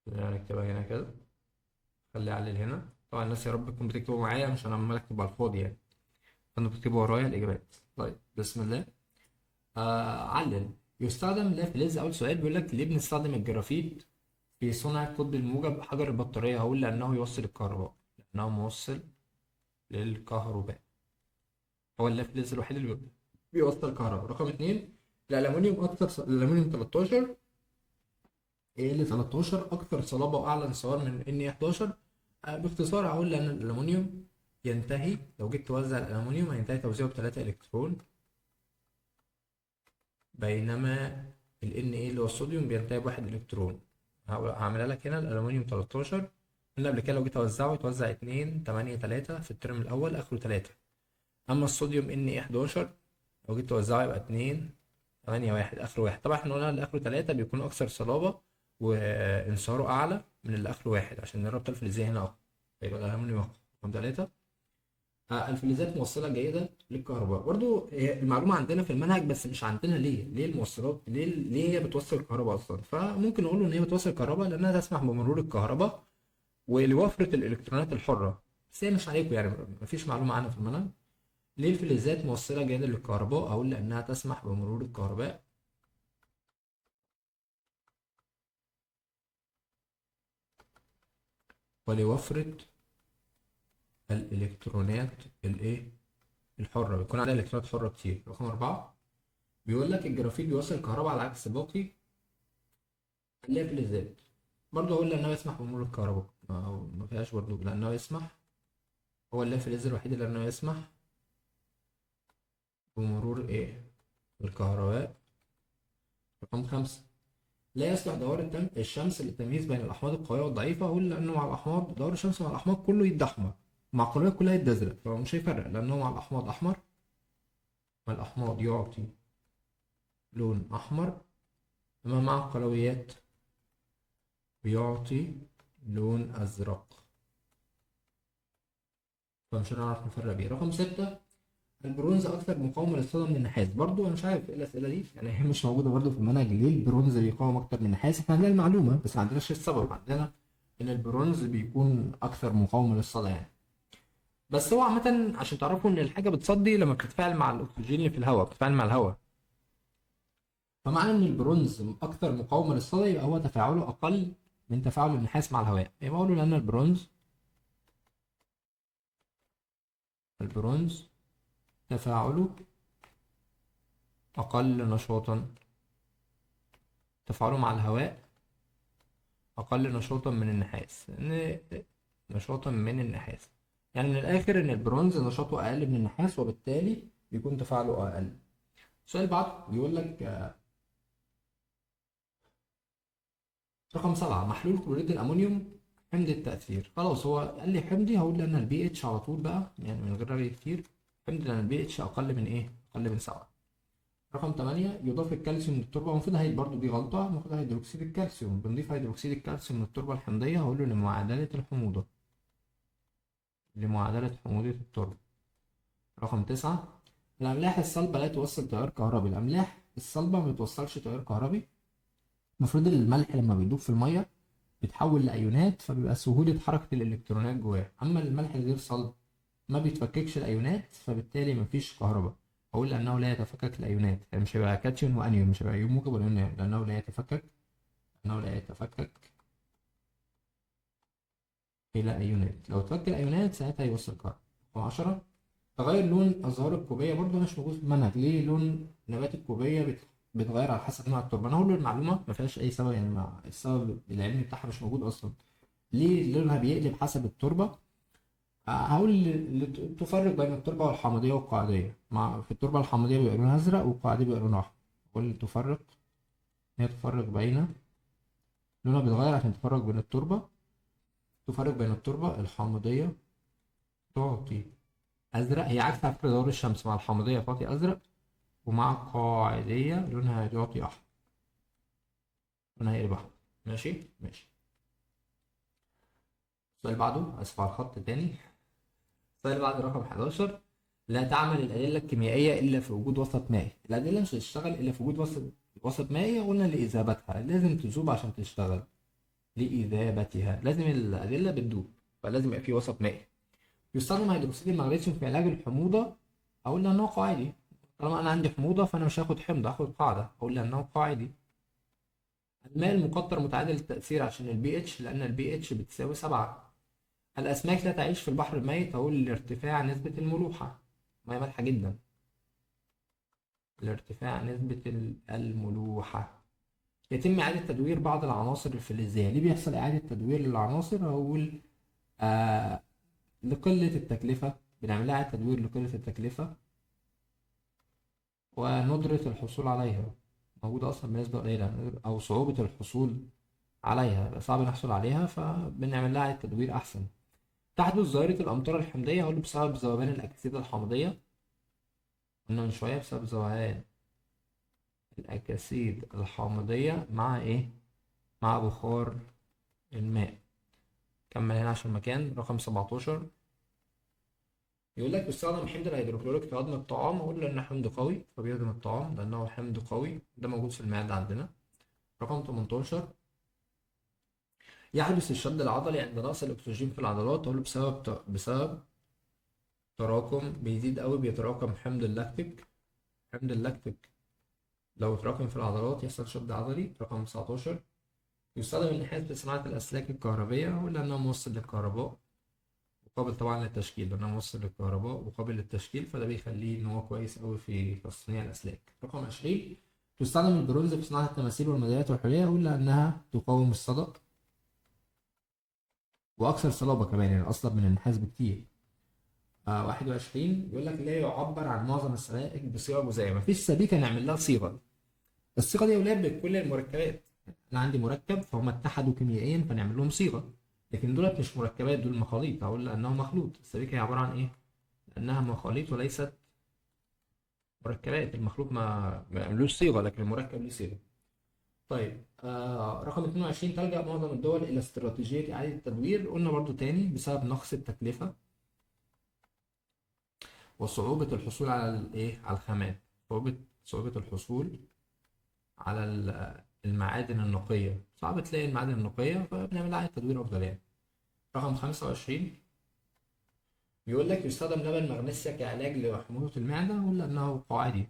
خلينا نكتبها هنا كده. خلي علل هنا. طبعا الناس يا رب تكون بتكتبوا معايا، مش أنا عمال أكتب على الفاضي يعني، فأنتوا بتكتبوا ورايا الإجابات. طيب بسم الله. علل. يستخدم الفلز. أول سؤال بيقول لك ليه بنستخدم الجرافيت في صنع القطب الموجب حجر البطارية؟ هقول لأنه يوصل الكهرباء، لأنه موصل للكهرباء. هو الفلز الوحيد اللي بيوصل الكهرباء. رقم اتنين، الألمنيوم الألمنيوم 13 ال 13 أكثر صلابة وأعلى انصهار من ان 11 باختصار اقول ان الالومنيوم ينتهي، لو جيت توزع الالومنيوم هينتهي توزيعه ب3 الكترون، بينما ال Na اللي هو الصوديوم بينتهي بواحد الكترون. هعملها لك هنا. الالومنيوم 13 قلنا قبل كده لو جيت اوزعه يتوزع 2 8 3 في الترم الاول اخره 3. اما الصوديوم Na 11 لو جيت توزعه يبقى 2 8 1 اخره 1. طبعا احنا قلنا اللي اخره 3 بيكون اكثر صلابة وانصهاره اعلى من اللي اخره 1 عشان الرابطة الفلزية هنا اقوى، يبقى الالومنيوم اقوى. رقم 3 الفلزات موصلة جيدة للكهرباء. برضو هي المعلومة عندنا في المنهج بس مش عندنا ليه الموصلات، ليه هي بتوصل الكهرباء أصلا. فممكن نقول إن هي بتوصل الكهرباء لأنها تسمح بمرور الكهرباء ولوفرة الإلكترونات الحرة. بس هي مش عليكم يعني، مفيش معلومة عنها في المنهج. ليه الفلزات موصلة جيدة للكهرباء؟ أقول لأنها تسمح بمرور الكهرباء ولوفرة الإلكترونات الإيه؟ الحرة، بيكون عليها إلكترونات حرة كتير. رقم 4 بيقول لك الجرافيت بيوصل الكهرباء على عكس باقي اللي هي فلزات. برضه هقول لأنه يسمح بمرور الكهرباء، ما فيهاش برضه لأنه يسمح. هو الفلز الوحيد اللي لأنه يسمح بمرور إيه؟ الكهرباء. رقم 5 لا يصلح دوار الشمس للتمييز بين الأحماض القوية والضعيفة. أقول لأنه مع الأحماض دوار الشمس مع الأحماض كله يد أحمر، مع القلوية كلها يد أزرق، فهو مش هيفرق لأنه مع الأحماض أحمر، مع الأحماض يعطي لون أحمر، أما مع القلويات بيعطي لون أزرق، فمش هنعرف نفرق بيه. رقم 6 البرونز اكثر مقاومه للصدى من النحاس. برضو انا مش عارف ايه الاسئله دي يعني، هي مش موجوده برضو في المنهج. ليه البرونز بيقاوم اكتر من النحاس؟ احنا عندنا المعلومه بس ما عندناش السبب. عندنا ان البرونز بيكون اكثر مقاومه للصدى يعني. بس هو عامه عشان تعرفوا ان الحاجه بتصدي لما بتتفاعل مع الاكسجين اللي في الهواء، بتتفاعل مع الهواء. فمعنى ان البرونز اكثر مقاومه للصدى يبقى هو تفاعله اقل من تفاعل النحاس مع الهواء. يبقى اقول لان البرونز تفاعله اقل نشاطا، تفاعله مع الهواء أقل نشاطا من النحاس. نشاطا من النحاس يعني من الآخر إن البرونز نشاطه أقل من النحاس وبالتالي بيكون تفاعله أقل. السؤال بعد بيقول لك رقم 7 محلول كلوريد الأمونيوم حمض التأثير. خلاص هو قال لي حمضي، هقول لأن البي اتش على طول بقى يعني من غير رغي كتير. حمضي لأن البي اتش أقل من إيه؟ أقل من 7. رقم 8 يضاف الكالسيوم للتربة. المفروض هي برضه دي غلطة، المفروض هيدروكسيد الكالسيوم. بنضيف هيدروكسيد الكالسيوم للتربة الحمضية، هقول له لمعادلة الحموضة، لمعادلة حموضة التربة. رقم 9 الأملاح الصلبة لا توصل تيار كهربي. الأملاح الصلبة ما بتوصلش تيار كهربي. المفروض الملح لما بيدوب في المية بيتحول لأيونات فبيبقى سهولة حركة الإلكترونات جواه. أما الملح الغير صلب ما بيتفككش الأيونات فبالتالي مفيش كهرباء. أقول لأنه لا يتفكك الأيونات، يعني مش هيبقى كاتيون وأنيون، مش هيبقى أيون موجب ولا أيون نيون، لأنه لا يتفكك، لأنه لا يتفكك إلى أيونات. لو اتفك الأيونات ساعتها يوصل كهرباء. رقم 10 تغير لون أزهار الكوبية. برضه مش موجود في المنهج. ليه لون نبات الكوبية بيتغير على حسب نوع التربة؟ أنا هقول له المعلومة ما فيهاش أي سبب يعني، السبب العلمي بتاعها مش موجود أصلا. ليه لونها بيقلب حسب التربة؟ هقول تفرق بين التربة والحامضية والقاعدية. في التربة الحامضية بيبقى لونها أزرق والقاعدية بيبقى لونها أحمر. قول تفرق، هي تفرق بين، لونها بيتغير عشان تفرق بين التربة، تفرق بين التربة الحامضية تعطي أزرق. هي عكس على فكرة دور الشمس، مع الحامضية تعطي أزرق ومع القاعدية لونها يعطي أحمر، لونها يقلب أحمر. ماشي ماشي. السؤال اللي بعده، آسف على الخط تاني. السؤال اللي بعده رقم 11 لا تعمل الأدلة الكيميائية إلا في وجود وسط مائي. الأدلة مش هتشتغل إلا في وجود وسط مائي. قلنا لإذابتها لازم تذوب عشان تشتغل، لإذابتها لازم الأدلة بتدوب فلازم يبقى في وسط مائي. يستخدم هيدروكسيد المغنيسيوم في علاج الحموضة. أقول لأنه قاعدي، طالما أنا عندي حموضة فأنا مش هاخد حمض، هاخد قاعدة، أقول لأنه قاعدي. الماء المقطر متعادل التأثير عشان البي اتش، لأن البي اتش بتساوي 7. الأسماك لا تعيش في البحر الميت. أقول لارتفاع نسبة الملوحة، مياه مالحة جدا، لارتفاع نسبة الملوحة. يتم إعادة تدوير بعض العناصر الفلزية. ليه بيحصل إعادة تدوير للعناصر؟ أقول آه لقلة التكلفة، بنعمل لها إعادة تدوير لقلة التكلفة وندرة الحصول عليها، موجودة أصلا بنسبة قليلة، أو صعوبة الحصول عليها، يبقى صعب نحصل عليها فبنعمل لها إعادة تدوير أحسن. تحدث ظاهرة الأمطار الحمضية، هقول بسبب ذوبان الأكسدة الحمضية، قلنا من شوية بسبب ذوبان الأكاسيد الحامضية مع إيه؟ مع بخار الماء. كمل هنا عشان المكان رقم 17. يقول لك بيستخدم حمض الهيدروكلوريك في هضم الطعام، أقول لأنه حمض قوي فبيهضم الطعام لأنه حمض قوي، ده موجود في المعدة عندنا. رقم 18. يحدث الشد العضلي عند نقص الأكسجين في العضلات، أقول بسبب تراكم بيزيد قوي، بيتراكم حمض اللاكتيك. حمض اللاكتيك لو اتراكم في العضلات يحصل شد عضلي. رقم 19. يستخدم النحاس في صناعة الأسلاك الكهربية، ولأنه موصل للكهرباء وقابل طبعا للتشكيل، لأنه موصل للكهرباء وقابل للتشكيل، فده بيخليه إن هو كويس أوي في تصنيع الأسلاك. رقم 20. تستخدم البرونز في صناعة التماثيل والميداليات والحلية، لأنها تقاوم الصدأ وأكثر صلابة كمان، يعني أصلب من النحاس بكتير. 21. يقول لك لا يعبر عن معظم السبائك بصيغة جزيئية، مفيش سبيكة نعمل لها صيغة. الصيغة دي ولاد بكل المركبات، انا عندي مركب فهم اتحدوا كيميائيا فنعمل لهم صيغه، لكن دولت مش مركبات، دول مخاليط، هقول لانه مخلوط. السبيكه هي عباره عن ايه؟ لانها مخاليط وليست مركبات. المخلوط ما يعملوش صيغه، لكن المركب ليه صيغه. طيب رقم 22. تلجأ معظم الدول الى استراتيجيه اعاده التدوير، قلنا برضو تاني بسبب نقص التكلفه وصعوبه الحصول على الايه، على الخامات. صعوبه الحصول على المعادن النقيه، صعب تلاقي المعادن النقيه، فبنعمل لها اعاده تدوير افضل يعني. رقم 25. بيقول لك يستخدم لبن مغنيسيا كعلاج لحموضة المعدة، ولا أنه قاعدي؟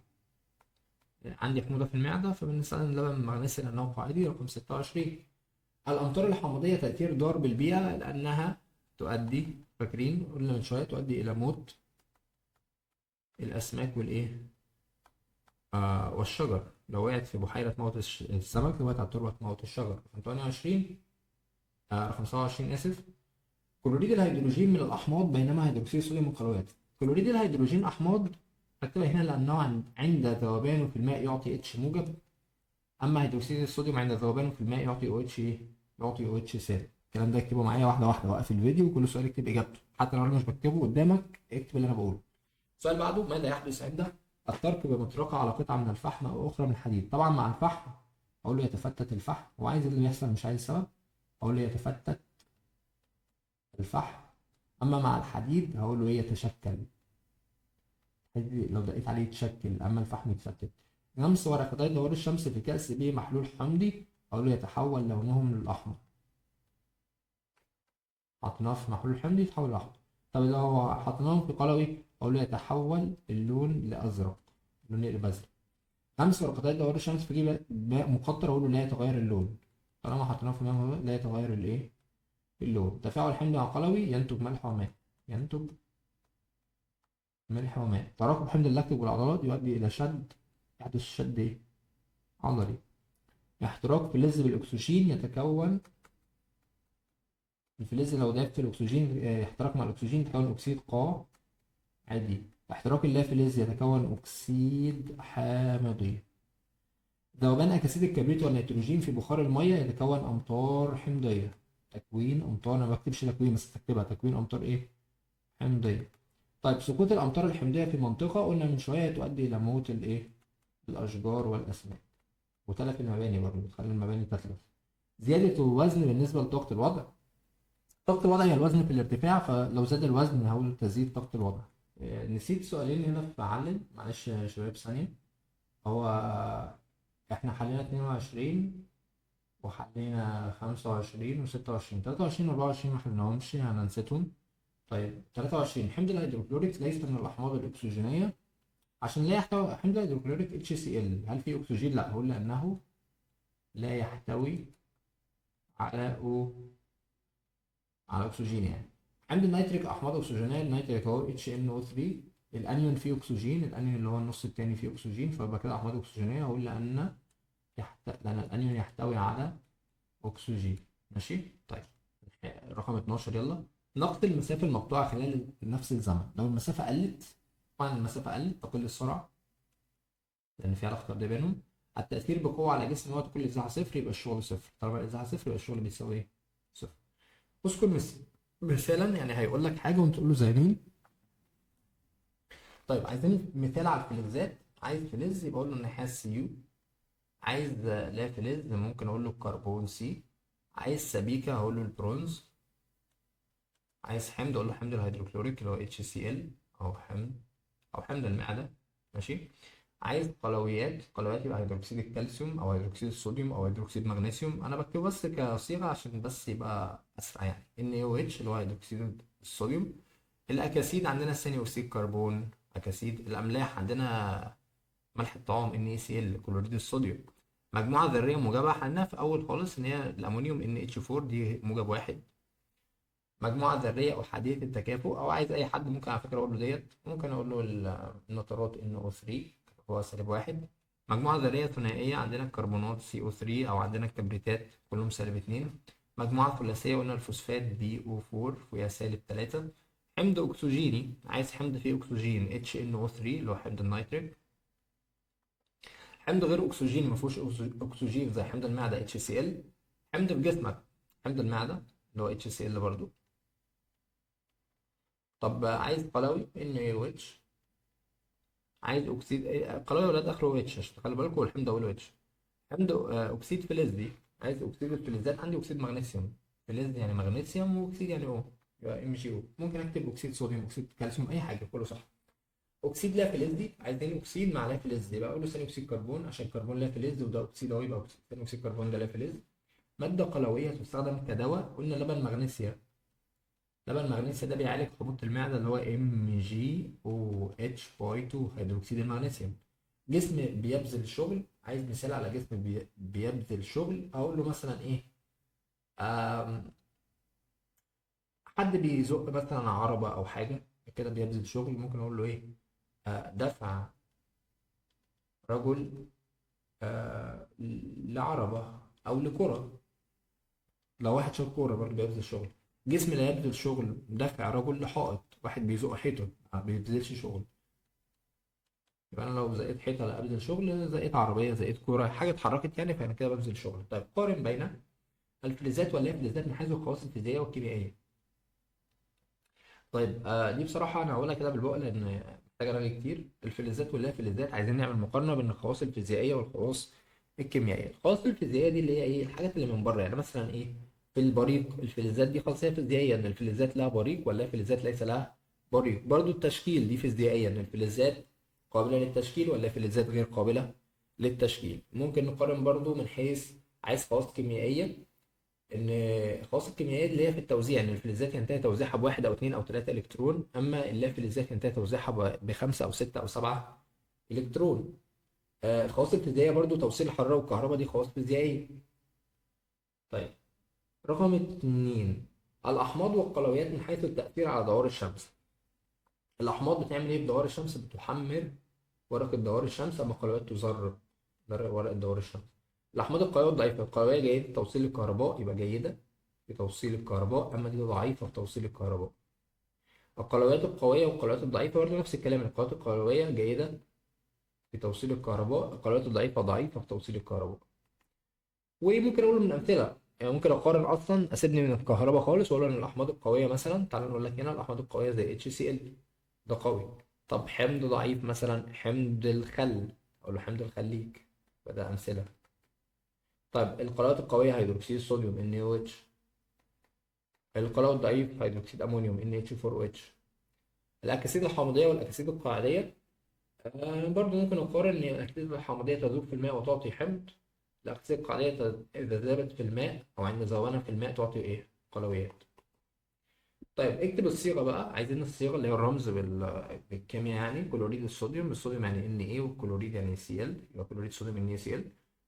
عندي حموضة في المعدة فبنستخدم لبن مغنيسيا لأنه قاعدي. رقم 26. الأمطار الحموضية تأثير ضار بالبيئة، لأنها تؤدي، فاكرين قلنا من شوية، تؤدي إلى موت الأسماك والإيه؟ والشجر. لو وقعت في بحيرة موت السمك، لو وقعت على التربة موت الشجر. رقم 28. رقم 27 آسف. كلوريد الهيدروجين من الأحماض، بينما هيدروكسيد الصوديوم من القلويات. كلوريد الهيدروجين أحماض، أكتبها هنا لأنه عند ذوبانه في الماء يعطي اتش موجب، أما هيدروكسيد الصوديوم عند ذوبانه في الماء يعطي او اتش إيه؟ يعطي او اتش سالب. الكلام ده اكتبه معايا واحدة واحدة، وقف الفيديو وكل سؤال اكتب إجابته، حتى لو أنا مش بكتبه قدامك اكتب اللي أنا بقوله. السؤال بعده، ماذا يحدث عند الترك بمطرقة على قطعة من الفحم أو أخرى من الحديد؟ طبعا مع الفحم أقول له يتفتت الفحم، هو عايز اللي يحصل مش عايز سبب، أقول له يتفتت الفحم. اما مع الحديد هقول له ايه؟ يتشكل. لو دقيت عليه يتشكل، اما الفحم يتفتت. غمس ورقتي ضوء الشمس في كأس به محلول حمضي، اقول له يتحول لونهم للاحمر. حطيناه في محلول حمضي يتحول لاحمر. طب لو حطيناهم في قلوي اقول له يتحول اللون لازرق، اللون يقلب ازرق. غمس ورقتي ضوء الشمس في جيب ماء مقطر، اقول له لا يتغير اللون. طالما حطيناه في ماء لا يتغير الايه؟ اللون. تفاعل حمضي مع قلوي ينتج ملح وماء. ينتج ملح وماء. تراكم حمض اللاكتيك بالعضلات يؤدي إلى شد، يحدث شد إيه؟ عضلي. احتراق فلز بالأكسجين يتكون، الفلز لو داب في الأكسجين احتراق مع الأكسجين يتكون أكسيد قاع عادي. احتراق اللافلز يتكون أكسيد حامضي. ذوبان أكاسيد الكبريت والنيتروجين في بخار المية يتكون أمطار حمضية. تكوين أمطار، أنا ما بكتبش تكوين بس تكتبها، تكوين أمطار إيه؟ حمضية. طيب سقوط الأمطار الحمضية في منطقة، قلنا من شوية تؤدي إلى موت الإيه؟ الأشجار والأسماك، وتلف المباني برضه، بتخلي المباني تتلف. زيادة الوزن بالنسبة لطاقة الوضع. طاقة الوضع هي الوزن في الارتفاع، فلو زاد الوزن هقول تزيد طاقة الوضع. نسيت سؤالين هنا في علل، معلش يا شباب ثانية. هو احنا حلينا 22 وحلينا 25 و26، 23 و24 ما حليناهمش، انا نسيتهم. طيب 23. حمض الهيدروكلوريك ليس من الأحماض الأكسجينية، عشان لا يحتوي حمض الهيدروكلوريك HCl، هل فيه أكسجين؟ لا، هقول لأنه لا يحتوي على على اكسجين يعني. عند النيتريك احماض اكسجينيه، النيتريك اهو HNO3. الانيون فيه اكسجين، الانيون اللي هو النص التاني فيه اكسجين، فيبقى كده احماض اكسجينيه، اقول لان الانيون يحتوي على اكسجين. ماشي طيب. رقم 12 يلا. نقص المسافة المقطوعة خلال نفس الزمن. لو المسافة قلت، طبعا المسافة قلت تقل السرعة لأن في علاقة طردية بينهم. التأثير بقوة على جسم وقت كل إزاحة صفر، يبقى الشغل صفر. طالما الإزاحة صفر يبقى الشغل بيساوي إيه؟ صفر. اذكر مثالا، يعني هيقول لك حاجة وأنت تقول له زي مين. طيب عايزين مثال على الفلزات. عايز فلز يبقى أقول له النحاس سي. عايز لا فلز ممكن أقول له الكربون سي. عايز سبيكة هقول له البرونز. عايز حمض اقول له حمض الهيدروكلوريك اللي هو HCl، او حمض، او حمض المعدة. ماشي. عايز قلويات، قلويات يبقى هيدروكسيد الكالسيوم او هيدروكسيد الصوديوم او هيدروكسيد مغنيسيوم. انا بكتبه بس كصيغة عشان بس يبقى اسرع، يعني NaOH اللي هو هيدروكسيد الصوديوم. الاكاسيد عندنا ثاني اكسيد كربون اكاسيد. الاملاح عندنا ملح الطعام NaCl كلوريد الصوديوم. مجموعة ذرية موجبة حلناها في أول خالص إن هي الأمونيوم NH4 دي موجب واحد. مجموعة ذرية أحادية التكافؤ، أو عايز أي حد ممكن على فكرة أقول له ديت، ممكن أقول له النترات NO3 هو سالب واحد. مجموعة ذرية ثنائية عندنا الكربونات CO3 أو عندنا الكبريتات كلهم سالب اتنين. مجموعة ثلاثية قلنا الفوسفات BO4 وهي سالب تلاتة. حمض أكسجيني، عايز حمض فيه أكسجين HNO3 اللي هو حمض النيتريك. حمض غير أكسجيني مفيهوش أكسجين زي حمض المعدة HCl. حمض في جسمك حمض المعدة اللي هو HCl برضو. طب عايز قلوي NaOH. عايز اكسيد قلوي يا ولاد اخره اتش عشان خلي بالكم الحمض اوله اتش. حمض اكسيد فلزي. عايز اكسيد الفلزات، عندي اكسيد مغنيسيوم. فلز يعني مغنيسيوم واكسيد يعني او، يبقى MgO. ممكن اكتب اكسيد صوديوم اكسيد كالسيوم اي حاجه كله صح. اكسيد لا فلزي، عايز ثاني اكسيد مع لا فلز يبقى اقول له ثاني اكسيد كربون عشان كربون لا فلز وده اكسيد اهو، يبقى ثاني اكسيد كربون ده لا فلز. ماده قلويه تستخدم كدواء قلنا لبن مغنيسيا. لبن مغنيسيا ده بيعالج حموضة المعدة اللي هو MgOH باي 2 هيدروكسيد المغنيسيوم. جسم بيبذل شغل، عايز مثال على جسم بيبذل شغل اقول له مثلا ايه. آم، حد بيزق مثلا عربة او حاجة كده بيبذل شغل، ممكن اقول له ايه. دفع رجل لعربة او لكرة. لو واحد شاط كورة برضه بيبذل شغل. جسم لا يبذل شغل، دفع رجل لحائط، واحد بيزق حيطة ما بيبذلش شغل. يبقى انا لو زقيت حيطه لا ابذل شغل، زقيت عربيه زقيت كوره حاجه اتحركت يعني، فانا كده ببذل شغل. طيب قارن بين الفلزات والافلزات من حيث الخواص الفيزيائيه والكيميائيه. طيب دي بصراحه انا هقولها كده بالبق لان محتاجه رغي كتير. الفلزات والافلزات عايزين نعمل مقارنه بين الخواص الفيزيائيه والخواص الكيميائيه. الخواص الفيزيائيه دي اللي هي ايه، الحاجات اللي من بره، يعني مثلا ايه. في البريق الفلزات دي خاصيه فيزيائيه ان الفلزات لها بريق والافلزات ليس لها بريق. برضو التشكيل دي فيزيائيه ان الفلزات قابله للتشكيل والافلزات غير قابله للتشكيل. ممكن نقارن برضو من حيث عايز خواص كيميائيه، ان الخواص الكيميائيه اللي هي في التوزيع ان الفلزات ينتهي توزيعها بواحد او اثنين او ثلاثه الكترون، اما اللافلزات ينتهي توزيعها بخمسه او سته او سبعه الكترون. الخواص الفيزيائيه برضو توصيل الحراره والكهرباء دي خواص فيزيائيه. طيب رقم اتنين، الاحماض والقلويات من حيث التاثير على دوار الشمس. الاحماض بتعمل ايه في دوار الشمس؟ بتحمر ورقه دوار الشمس، اما القلويات تذر ورقه دوار الشمس. الاحماض القلويه ضعيفه، القلويه جيده توصيل الكهرباء يبقى جيده في توصيل الكهرباء، اما دي ضعيفه في توصيل الكهرباء. القلويات القويه والقلويات الضعيفه برضه نفس الكلام، القلويات القلويه جيده في توصيل الكهرباء، القلويات الضعيفه ضعيفه في توصيل الكهرباء. وممكن اقول من امثله، يعني ممكن اقارن اصلا اسيبني من الكهرباء خالص واقول ان الاحماض القويه مثلا، تعال نقول لك هنا الاحماض القويه زي HCl ده قوي. طب حمض ضعيف مثلا حمض الخل اقول له حمض الخليك. فده امثله. طيب القلويات القويه هيدروكسيد الصوديوم NaOH. القلوي الضعيف هيدروكسيد امونيوم NH4OH. الاكاسيد الحامضيه والاكاسيد القاعديه برضو ممكن أقارن إن الأكسدة الحامضية تذوب في الماء وتعطي حمض. الأكسدة القاعدية إذا ذابت في الماء أو عند ذوبانها في الماء تعطي إيه؟ قلويات. طيب اكتب الصيغة بقى، عايزين الصيغة اللي هي الرمز بالكيمياء، يعني كلوريد الصوديوم، الصوديوم يعني Na والكلوريد يعني Cl، يبقى كلوريد صوديوم NaCl.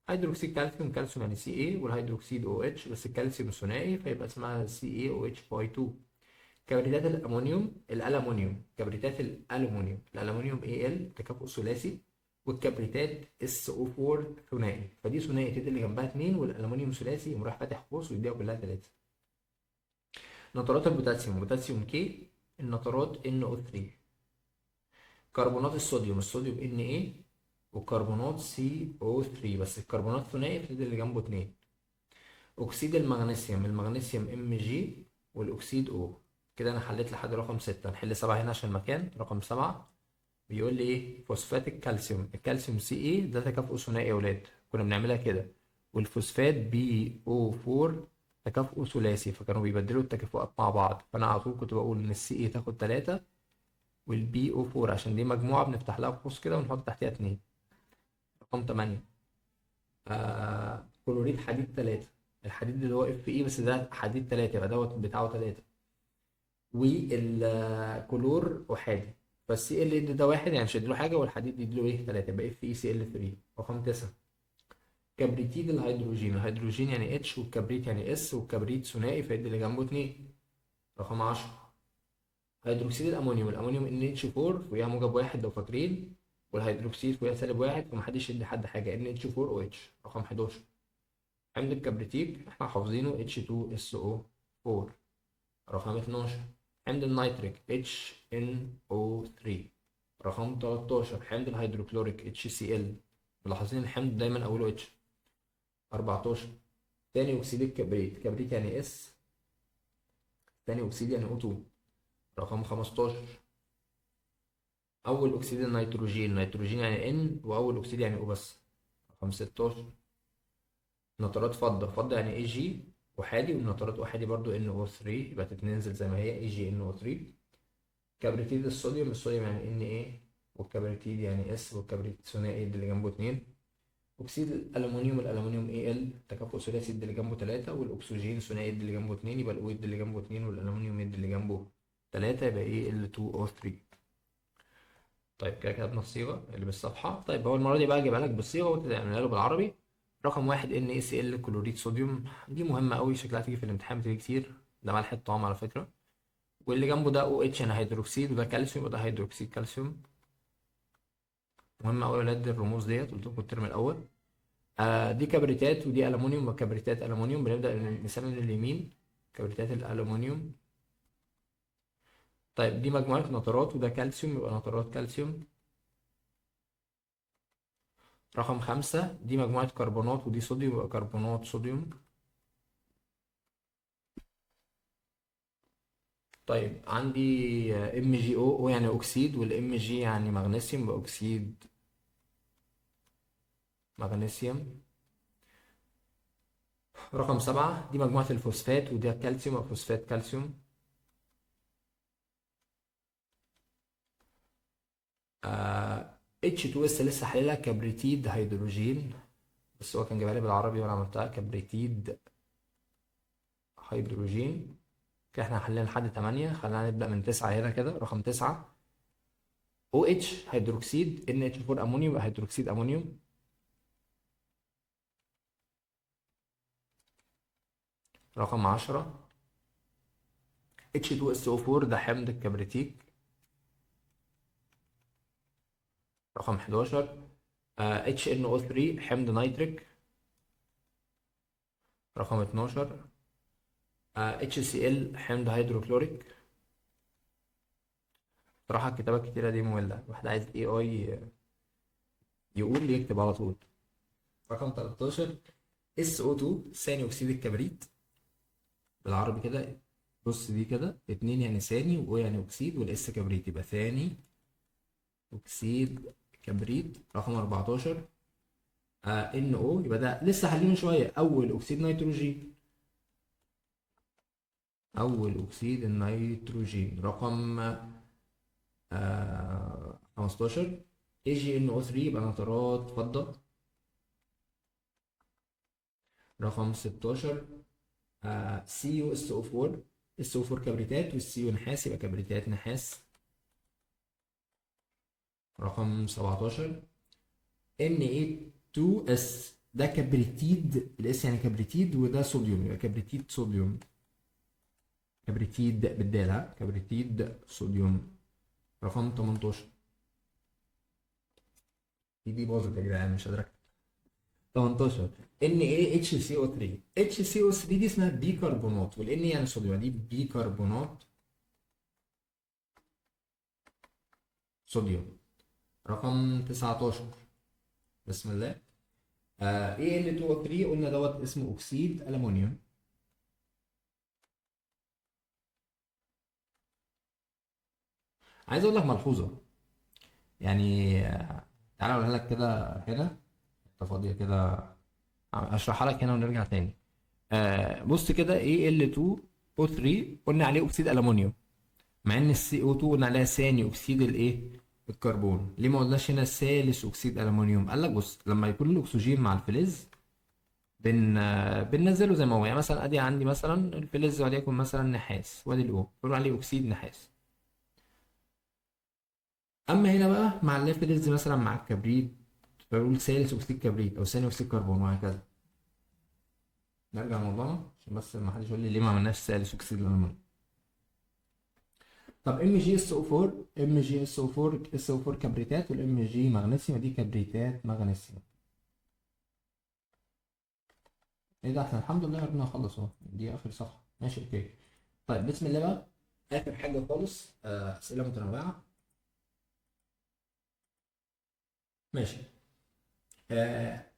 هيدروكسيد كالسيوم، كالسيوم يعني Ca، والهيدروكسيد OH بس الكالسيوم ثنائي فيبقى اسمها CaOH باي 2. كبريتات الأمونيوم الألمونيوم، كبريتات الألمونيوم الألمونيوم Al تكافؤ ثلاثي، والكبريتات SO4 ثنائي، فدي ثنائي تدي اللي جنبها 2 والألمونيوم ثلاثي يقوم رايح فاتح قوس ويديها كلها 3. نترات البوتاسيوم، بوتاسيوم كي، النترات NO3. كربونات الصوديوم، الصوديوم Na، وكربونات CO3، بس الكربونات ثنائي في اللي جنبه اتنين. اكسيد المغنيسيوم، المغنيسيوم Mg، والاكسيد O. كده انا حليت لحد رقم 6. نحل 7 هنا عشان المكان. رقم 7 بيقول لي ايه؟ فوسفات الكالسيوم، الكالسيوم Ca ده تكافؤ ثنائي يا ولاد، كنا بنعملها كده. والفوسفات BO4 تكافؤ ثلاثي، فكانوا بيبدلوا التكافؤات مع بعض، فانا على طول كنت بقول ان Ca تاخد 3، والBO4 عشان دي مجموعة بنفتح لها قوس كده ونحط تحتها 2. رقم 8 كلوريد حديد 3، الحديد اللي هو Fe، بس ده حديد 3 يبقى دوت بتاعه 3. والكلور احادي، فالسي ال يدي ده واحد يعني مش هيديله حاجه، والحديد يديله ايه 3، يبقى FeCl3. رقم 9 كبريتيد الهيدروجين، الهيدروجين يعني اتش والكبريت يعني اس، والكبريت ثنائي فيدي اللي جنبه 2. رقم 10 هيدروكسيد الامونيوم، الامونيوم NH4 فيها موجب واحد لو فاكرين، والهيدروكسيد فيها سالب واحد، فمحدش يدي حد حاجه، NH4OH. رقم 11 حمض الكبريتيك احنا حافظينه H2SO4. رقم 12 حمض النيتريك HNO3. رقم 13 حمض الهيدروكلوريك HCl، ملاحظين الحمض دايما اوله H. 14 ثاني اكسيد الكبريت، كبريت يعني S، ثاني اكسيد يعني O2. رقم 15 اول اكسيد النيتروجين، نيتروجين يعني N، واول اكسيد يعني O بس. رقم 16 نترات فضة، فضة يعني Ag احادي، والنترات احادي برضو NO3، يبقى تتنزل زي ما هي AgNO3. كبريتيد الصوديوم، الصوديوم يعني Na، والكبريتيد يعني S، والكبريت ثنائي اللي جنبه 2. أكسيد الألمنيوم، الألمنيوم Al تكافؤ ثلاثي اللي جنبه 3، والأكسجين ثنائي اللي جنبه 2، يبقى الأو اللي جنبه 2 والألمنيوم اللي جنبه 3، يبقى إيه Al2O3. طيب كده كتبنا الصيغة اللي بالصفحة. طيب هو المرة دي بقى أجيبها لك بالصيغة وأنت تعملها له بالعربي. رقم 1 NaCl كلوريد صوديوم، دي مهمة أوي، شكلها تيجي في الامتحان بتيجي كتير، ده ملح الطعام على فكرة. واللي جنبه ده OH يعني هيدروكسيد، وده كالسيوم، وده هيدروكسيد كالسيوم. مهم قوي يا ولاد الرموز ديت، قلت لكم الترم الاول. دي كبريتات ودي الومنيوم، وكبريتات الومنيوم بنبدا نسمي من اليمين كبريتات الالومنيوم. طيب دي مجموعه نترات، وده كالسيوم يبقى نترات كالسيوم. رقم 5 دي مجموعه كربونات، ودي صوديوم يبقى كربونات صوديوم. طيب عندي MgO يعني اكسيد، والام جي يعني مغنيسيوم يبقى اكسيد مغنيسيوم. رقم 7 دي مجموعه الفوسفات، وده كالسيوم يبقى فوسفات كالسيوم. H2S لسه حللها كبريتيد هيدروجين، بس هو كان جايبها لي بالعربي وانا عملتها كبريتيد هيدروجين. كده احنا حلينا لحد 8، خلينا نبدأ من 9 هنا كده. رقم 9 OH هيدروكسيد NH4 أمونيوم يبقى هيدروكسيد أمونيوم. رقم 10 H2SO4 ده حمض الكبريتيك. رقم 11 HNO3 حمض نيتريك. رقم 12 HCl حمض هيدروكلوريك. صراحة الكتابة الكتيرة دي مملة، الواحد عايز AI يقول يكتب على طول. رقم 13 SO2 ثاني أكسيد الكبريت، بالعربي كده. بص دي كده 2 يعني ثاني، و يعني أكسيد، والإس كبريت، يبقى ثاني أكسيد كبريت. رقم 14 NO، يبقى ده لسه حالين من شوية، أول أكسيد نيتروجين، أول أكسيد النيتروجين. رقم 15 AgNO3 يبقى نترات فضة. رقم 16 CuSO4، SO4 كبريتات، والCu نحاس يبقى كبريتات نحاس. رقم 17 Na2S ده كبريتيد، الاس يعني كبريتيد، وده صوديوم يبقى كبريتيد صوديوم، كبريتيد بالدال، كبريتيد صوديوم. رقم 18 دي باظت يا جدعان مش قادر أكتب. 18 NaHCO3. HCO3 دي اسمها بيكربونات، والN يعني صوديوم، دي بيكربونات صوديوم. رقم 19 بسم الله. Al2O3 قلنا دوت اسمه اكسيد الومنيوم. عايز اقول لك ملحوظه، يعني تعالى اقولها لك كده هنا، انت فاضيه كده اشرحها لك هنا ونرجع تاني. بص كده Al2O3 قلنا عليه اكسيد الومنيوم، مع ان السي او 2 قلنا عليها ثاني اكسيد الايه الكربون. ليه ما قلناش هنا ثالث اكسيد الومنيوم؟ قال لك بص، لما يكون الاكسجين مع الفلز بننزله زي ما هو. يعني مثلا ادي عندي مثلا الفلز وليكن مثلا نحاس، وادي الاو بنقول عليه اكسيد نحاس. اما هنا بقى مع الفلز مثلا مع الكبريت بقول ثالث اكسيد كبريت او ثاني اكسيد كربون وهكذا. نرجع لموضوعنا عشان بس ما حدش يقول لي ليه ما عملناش ثالث اكسيد الالومنيوم. طب MgSO4، MgSO4 كبريتات، والام جي مغنيسيوم، دي كبريتات مغنيسيوم. ايه ده، احنا الحمد لله قربنا نخلص اهو، دي اخر صفحه. ماشي اوكي. طيب بسم الله بقى، اخر حاجه خالص اسئله متنوعه. ماشي.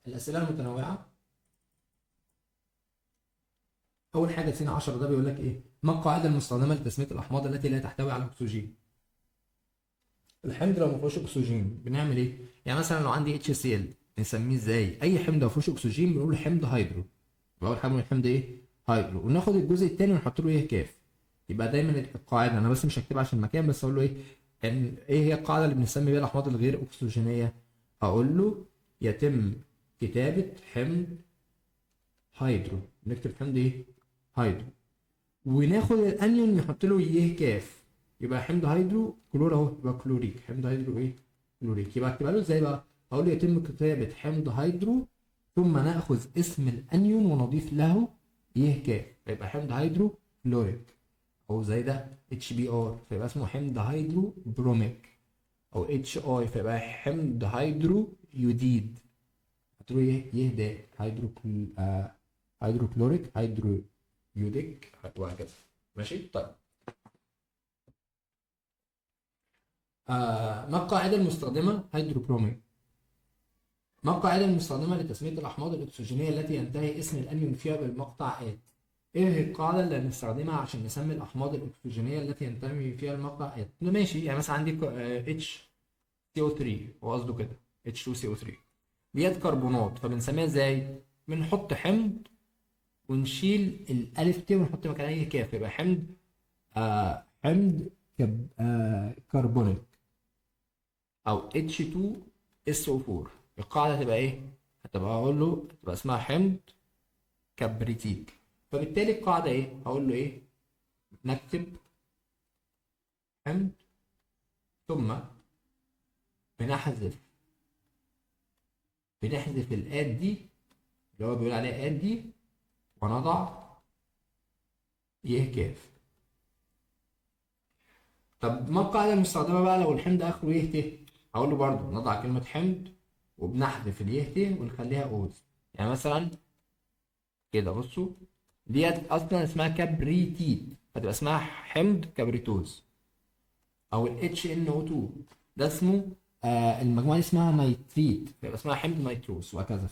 الاسئله المتنوعه، اول حاجه سين 10 ده بيقول لك ايه؟ ما القاعده المستخدمه لتسميه الاحماض التي لا تحتوي على اكسجين؟ الحمض لو ما فيهوش اكسجين بنعمل ايه؟ يعني مثلا لو عندي HCl نسميه ازاي؟ اي حمض ما فيهوش اكسجين بنقول حمض هيدرو. يبقى اول حاجه من الحمض ايه؟ هيدرو. وناخد الجزء الثاني ونحط له ايه؟ كاف. يبقى دايما القاعده، انا بس مش هكتبها عشان المكان، بس اقول له ايه؟ ان ايه هي القاعده اللي بنسمي بيها الاحماض الغير اكسجينيه؟ هقول له يتم كتابه حمض هيدرو. نكتب حمض ايه؟ هيدرو. وناخد الانيون نحط له يه كاف، يبقى حمض هيدرو كلور اهو، يبقى كلوريك. حمض هيدرو ايه؟ كلوريك. يبقى اكتبها له ازاي بقى؟ هقول له يتم كتابة حمض هيدرو ثم ناخذ اسم الانيون ونضيف له يه كاف، فيبقى حمض هيدرو كلوريك. او زي ده HBr فيبقى اسمه حمض هيدرو بروميك. او HI فيبقى حمض هيدرو يوديد. هتقولوا يه ده هيدرو هيدروكلوريك، هيدرو يوديك وهكذا. ماشي طيب. ما القاعدة المستخدمة هيدروبروميك؟ ما القاعدة المستخدمة لتسمية الأحماض الأكسجينية التي ينتهي اسم الأنيون فيها بالمقطع آت؟ إيه هي القاعدة اللي هنستخدمها عشان نسمي الأحماض الأكسجينية التي ينتهي فيها المقطع آت؟ ماشي، يعني مثلا عندي HCO3 هو قصده كده H2CO3 ديت كربونات، فبنسميها ازاي؟ بنحط حمض ونشيل الألف ت ونحط مكانها أي كاف، يبقى حمض حمض كربونيك او H2SO4. القاعده هتبقى ايه؟ هتبقى اقول له تبقى اسمها حمض كبريتيك. فبالتالي القاعده ايه؟ هقول له ايه؟ نكتب حمض ثم بنحذف الاد دي اللي هو بيقول عليها اد دي، ونضع يه كاف. طب ما القاعده المستخدمه بقى لو الحمض اخره يه ت؟ هقول له برضه نضع كلمه حمض وبنحذف اليه ت ونخليها اوز. يعني مثلا كده بصوا، ديت اصلا اسمها كبريتيت، فتبقى اسمها حمض كبريتوز. او ال HNO2 ده اسمه المجموعه دي اسمها نيتريت، فيبقى اسمها حمض نيتروز وهكذا.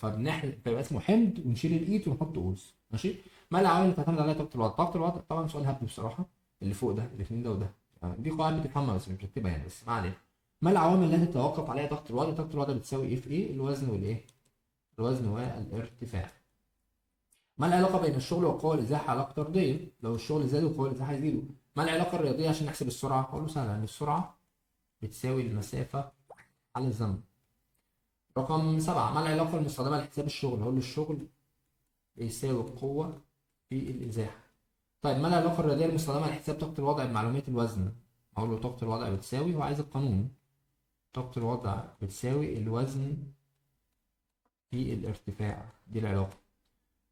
فيبقى اسمه حمض ونشيل الايت ونحط اوز. ماشي. ما العوامل اللي تعتمد عليها طاقه الوضع؟ طاقه الوضع طبعا سؤال هبل بصراحه، اللي فوق ده الاثنين ده وده دي قواعد بتفهمها بس مش بتكتبها يعني، بس ما علينا. ما العوامل التي تتوقف عليها طاقه الوضع؟ طاقه الوضع بتساوي ايه في ايه؟ الوزن والايه؟ الوزن والارتفاع. ما العلاقة بين الشغل والقوة الإزاحة؟ علاقة طردية، لو الشغل زاد والقوة الإزاحة يزيدوا. ما العلاقة الرياضية عشان نحسب السرعة؟ هقول له سهلة، إن السرعة بتساوي المسافة على الزمن. رقم 7، ما العلاقة المستخدمة لحساب الشغل؟ هقول له الشغل بيساوي القوة في الإزاحة. طيب ما العلاقة الرياضية المستخدمة لحساب طاقة الوضع بمعلومية الوزن؟ هقول له طاقة الوضع بتساوي، هو عايز القانون، طاقة الوضع بتساوي الوزن في الارتفاع، دي العلاقة.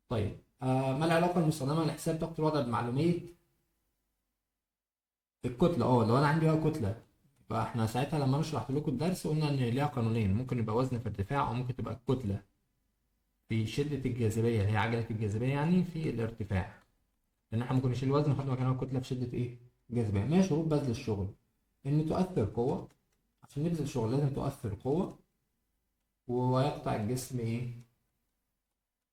طيب ما العلاقة المستخدمة لحساب طاقة الوضع بمعلومية الكتلة؟ لو انا عندي بقى كتلة، يبقى احنا ساعتها لما انا شرحت لكم الدرس قلنا ان ليها قانونين، ممكن يبقى وزن في ارتفاع او ممكن تبقى الكتلة في شدة الجاذبية اللي هي عجلة الجاذبية يعني في الارتفاع، لأن احنا ممكن نشيل وزن نحط مكانه الكتلة في شدة إيه؟ جاذبية. ما هي شروط بذل الشغل؟ إن تؤثر قوة، عشان نبذل شغل لازم تؤثر قوة، ويقطع الجسم إيه؟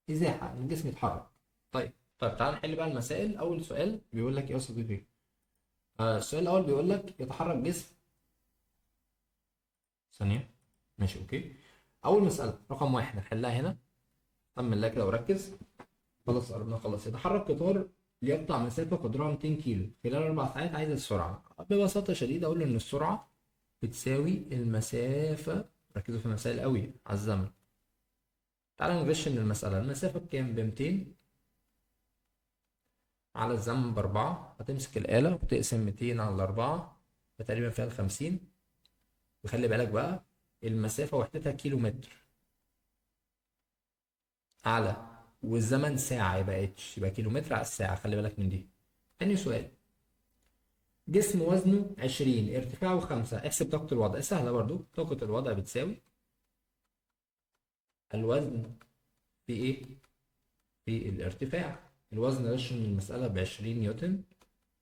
إزاحة، إن الجسم يتحرك. طيب تعال نحل بقى المسائل. أول سؤال بيقول لك إيه يا صديقي؟ السؤال الأول بيقول لك يتحرك جسم، ثانية، ماشي أوكي. أول مسألة رقم واحد هنحلها هنا، طمن الله كده وركز. خلاص قربنا نخلص. يتحرك قطار ليقطع مسافة قدرها 200 كيلو خلال 4 ساعات، عايز السرعة. ببساطة شديدة أقول له إن السرعة بتساوي المسافة، ركزوا في المسائل قوي على الزمن. تعالى نغش من المسألة. المسافة بكام؟ ب 200 على الزمن ب4. هتمسك الآلة وتقسم 200 على 4، فتقريبا فيها 50. وخلي بالك بقى المسافة وحدتها كيلو متر على، والزمن ساعة، يبقى اتش، يبقى كيلو متر على الساعة. خلي بالك من دي. تاني سؤال، جسم وزنه 20 ارتفاعه 5، احسب طاقة الوضع. سهلة برضو، طاقة الوضع بتساوي الوزن في ايه؟ في الارتفاع. الوزن رش من المسألة ب20 نيوتن،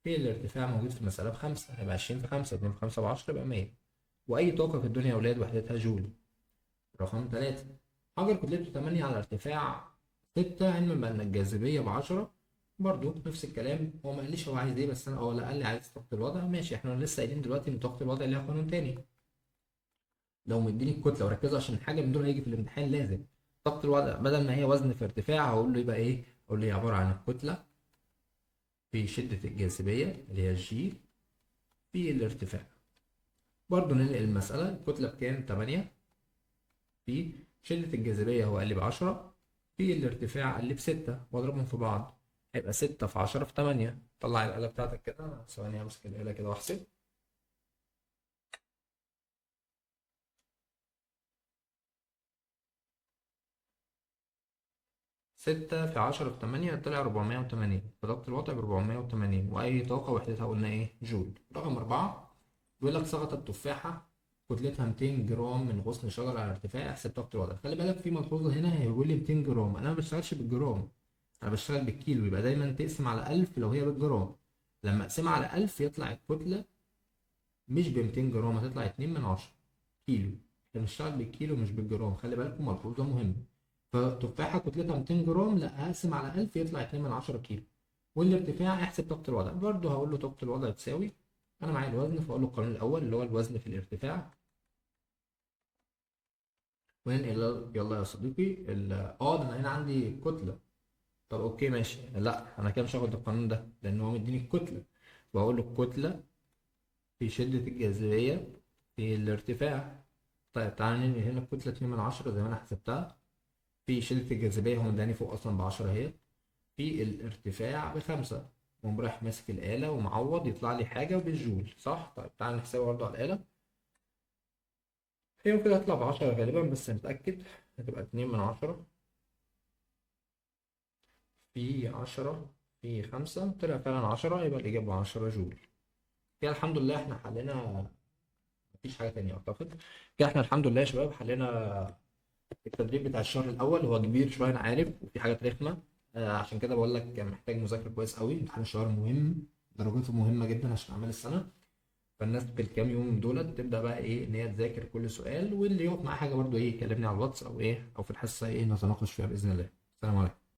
في الارتفاع موجود في المسألة ب5، يبقى 20 في 5، 2 في 5 ب10، يبقى 100. وأي طاقة في الدنيا يا أولاد وحدتها جول. رقم 3، حجر كتلته 8 على ارتفاع 6، علما بأن الجاذبية ب10. برضو نفس الكلام، هو ما قاليش هو عايز ايه، بس انا هو لا قال لي عايز طاقة الوضع. ماشي، احنا لسه قايلين دلوقتي ان طاقة الوضع ليها قانون تاني. لو مديني الكتله وركزوا عشان حاجه من دول هيجي في الامتحان لازم. طاقه الوضع بدل ما هي وزن في ارتفاع هقول له يبقى ايه؟ اقول له هي عباره عن الكتله في شده الجاذبيه اللي هي الجي في الارتفاع. برضه ننقل المساله، الكتله بكام؟ 8 في شده الجاذبيه هو قال لي ب 10 في الارتفاع قال لي ب 6، واضربهم في بعض هيبقى 6 في 10 في 8. طلع الاله بتاعتك كده، ثواني امسك الاله كده واحسب. 6 في 10 في 8 طلع 480. فضغط الوضع ب480، وأي طاقة وحدتها قلنا إيه؟ جول. رقم 4 بيقول لك سقطت تفاحة كتلتها 200 جرام من غصن شجر على ارتفاع، احسب طاقة الوضع. خلي بالك في ملحوظة هنا، هيقول لي 200 جرام، أنا ما بشتغلش بالجرام، أنا بشتغل بالكيلو. يبقى دايما تقسم على 1000 لو هي بالجرام. لما أقسمها على 1000 يطلع الكتلة مش ب 200 جرام، هتطلع 2 من 10 كيلو. احنا بنشتغل بالكيلو مش بالجرام، خلي بالكم ملحوظة مهمة. فتفاحة كتلتها 200 جرام، لا هقسم على 1000 يطلع 2 من 10 كيلو. والارتفاع احسب طاقة الوضع. برضه هقول له طاقة الوضع تساوي، أنا معايا الوزن فأقول له القانون الأول اللي هو الوزن في الارتفاع. وننقل يلا يا صديقي ده أنا هنا عندي كتلة. طب أوكي ماشي، لا أنا كده مش هاخد القانون ده لأن هو مديني الكتلة. وأقول له الكتلة في شدة الجاذبية في الارتفاع. طيب تعالى ننقل هنا الكتلة 2 من 10 زي ما أنا حسبتها، في شدة الجاذبية هو مداني فوق أصلا ب10 اهي، في الارتفاع ب5. وقوم رايح ماسك الآلة ومعوض يطلع لي حاجة بالجول، صح؟ طيب تعالى نحسبها برضه على الآلة. هي كده هتطلع ب10 غالبا، بس نتأكد. هتبقى 2 من 10 في 10 في 5، طلع فعلا 10، يبقى الإجابة 10 جول. كده الحمد لله احنا حلينا، مفيش حاجة تانية أعتقد. كده احنا الحمد لله يا شباب حلينا التدريب بتاع الشهر الاول. هو كبير شويه انا عارف وفي حاجات رخمه، عشان كده بقول لك محتاج مذاكره كويس قوي. امتحان الشهر مهم، درجاته مهمه جدا عشان اعمال السنه. فالناس في الكام يوم دول تبدا بقى ايه ان هي تذاكر كل سؤال، واللي يقف معاه حاجه برضو ايه يكلمني على الواتس او ايه او في الحصه ايه نتناقش فيها باذن الله. السلام عليكم.